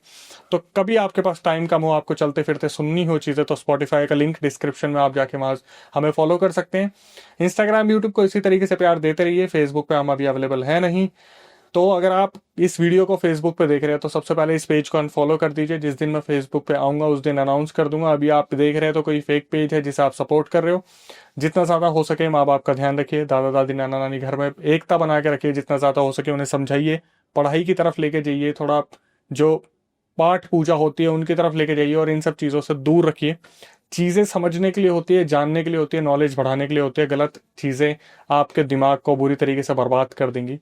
तो कभी आपके पास टाइम कम हो, आपको चलते फिरते सुननी हो चीज़ें, तो स्पॉटिफाई का लिंक डिस्क्रिप्शन में आप जाके वहाँ हमें फॉलो कर सकते हैं। इंस्टाग्राम यूट्यूब को इसी तरीके से प्यार देते रहिए। फेसबुक पे हम अभी अवेलेबल है नहीं, तो अगर आप इस वीडियो को फेसबुक पे देख रहे हैं तो सबसे पहले इस पेज को अनफॉलो कर दीजिए। जिस दिन मैं फेसबुक पे आऊँगा उस दिन अनाउंस कर दूंगा। अभी आप देख रहे हैं तो कोई फेक पेज है जिसे आप सपोर्ट कर रहे हो। जितना ज़्यादा हो सके माँ बाप का ध्यान रखिए, दादा दादी नाना नानी घर में एकता बना के रखिए, जितना ज़्यादा हो सके उन्हें समझाइए, पढ़ाई की तरफ लेके जाइए, थोड़ा जो पाठ पूजा होती है उनकी तरफ लेके जाइए और इन सब चीज़ों से दूर रखिए। चीज़ें समझने के लिए होती है, जानने के लिए होती है, नॉलेज बढ़ाने के लिए होती है। गलत चीज़ें आपके दिमाग को बुरी तरीके से बर्बाद कर देंगी।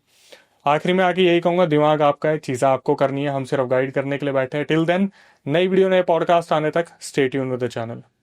आखिरी में आके यही कहूंगा, दिमाग आपका है, चीज़ें आपको करनी है, हम सिर्फ गाइड करने के लिए बैठे हैं। टिल देन, नई वीडियो नए पॉडकास्ट आने तक stay tune with the channel.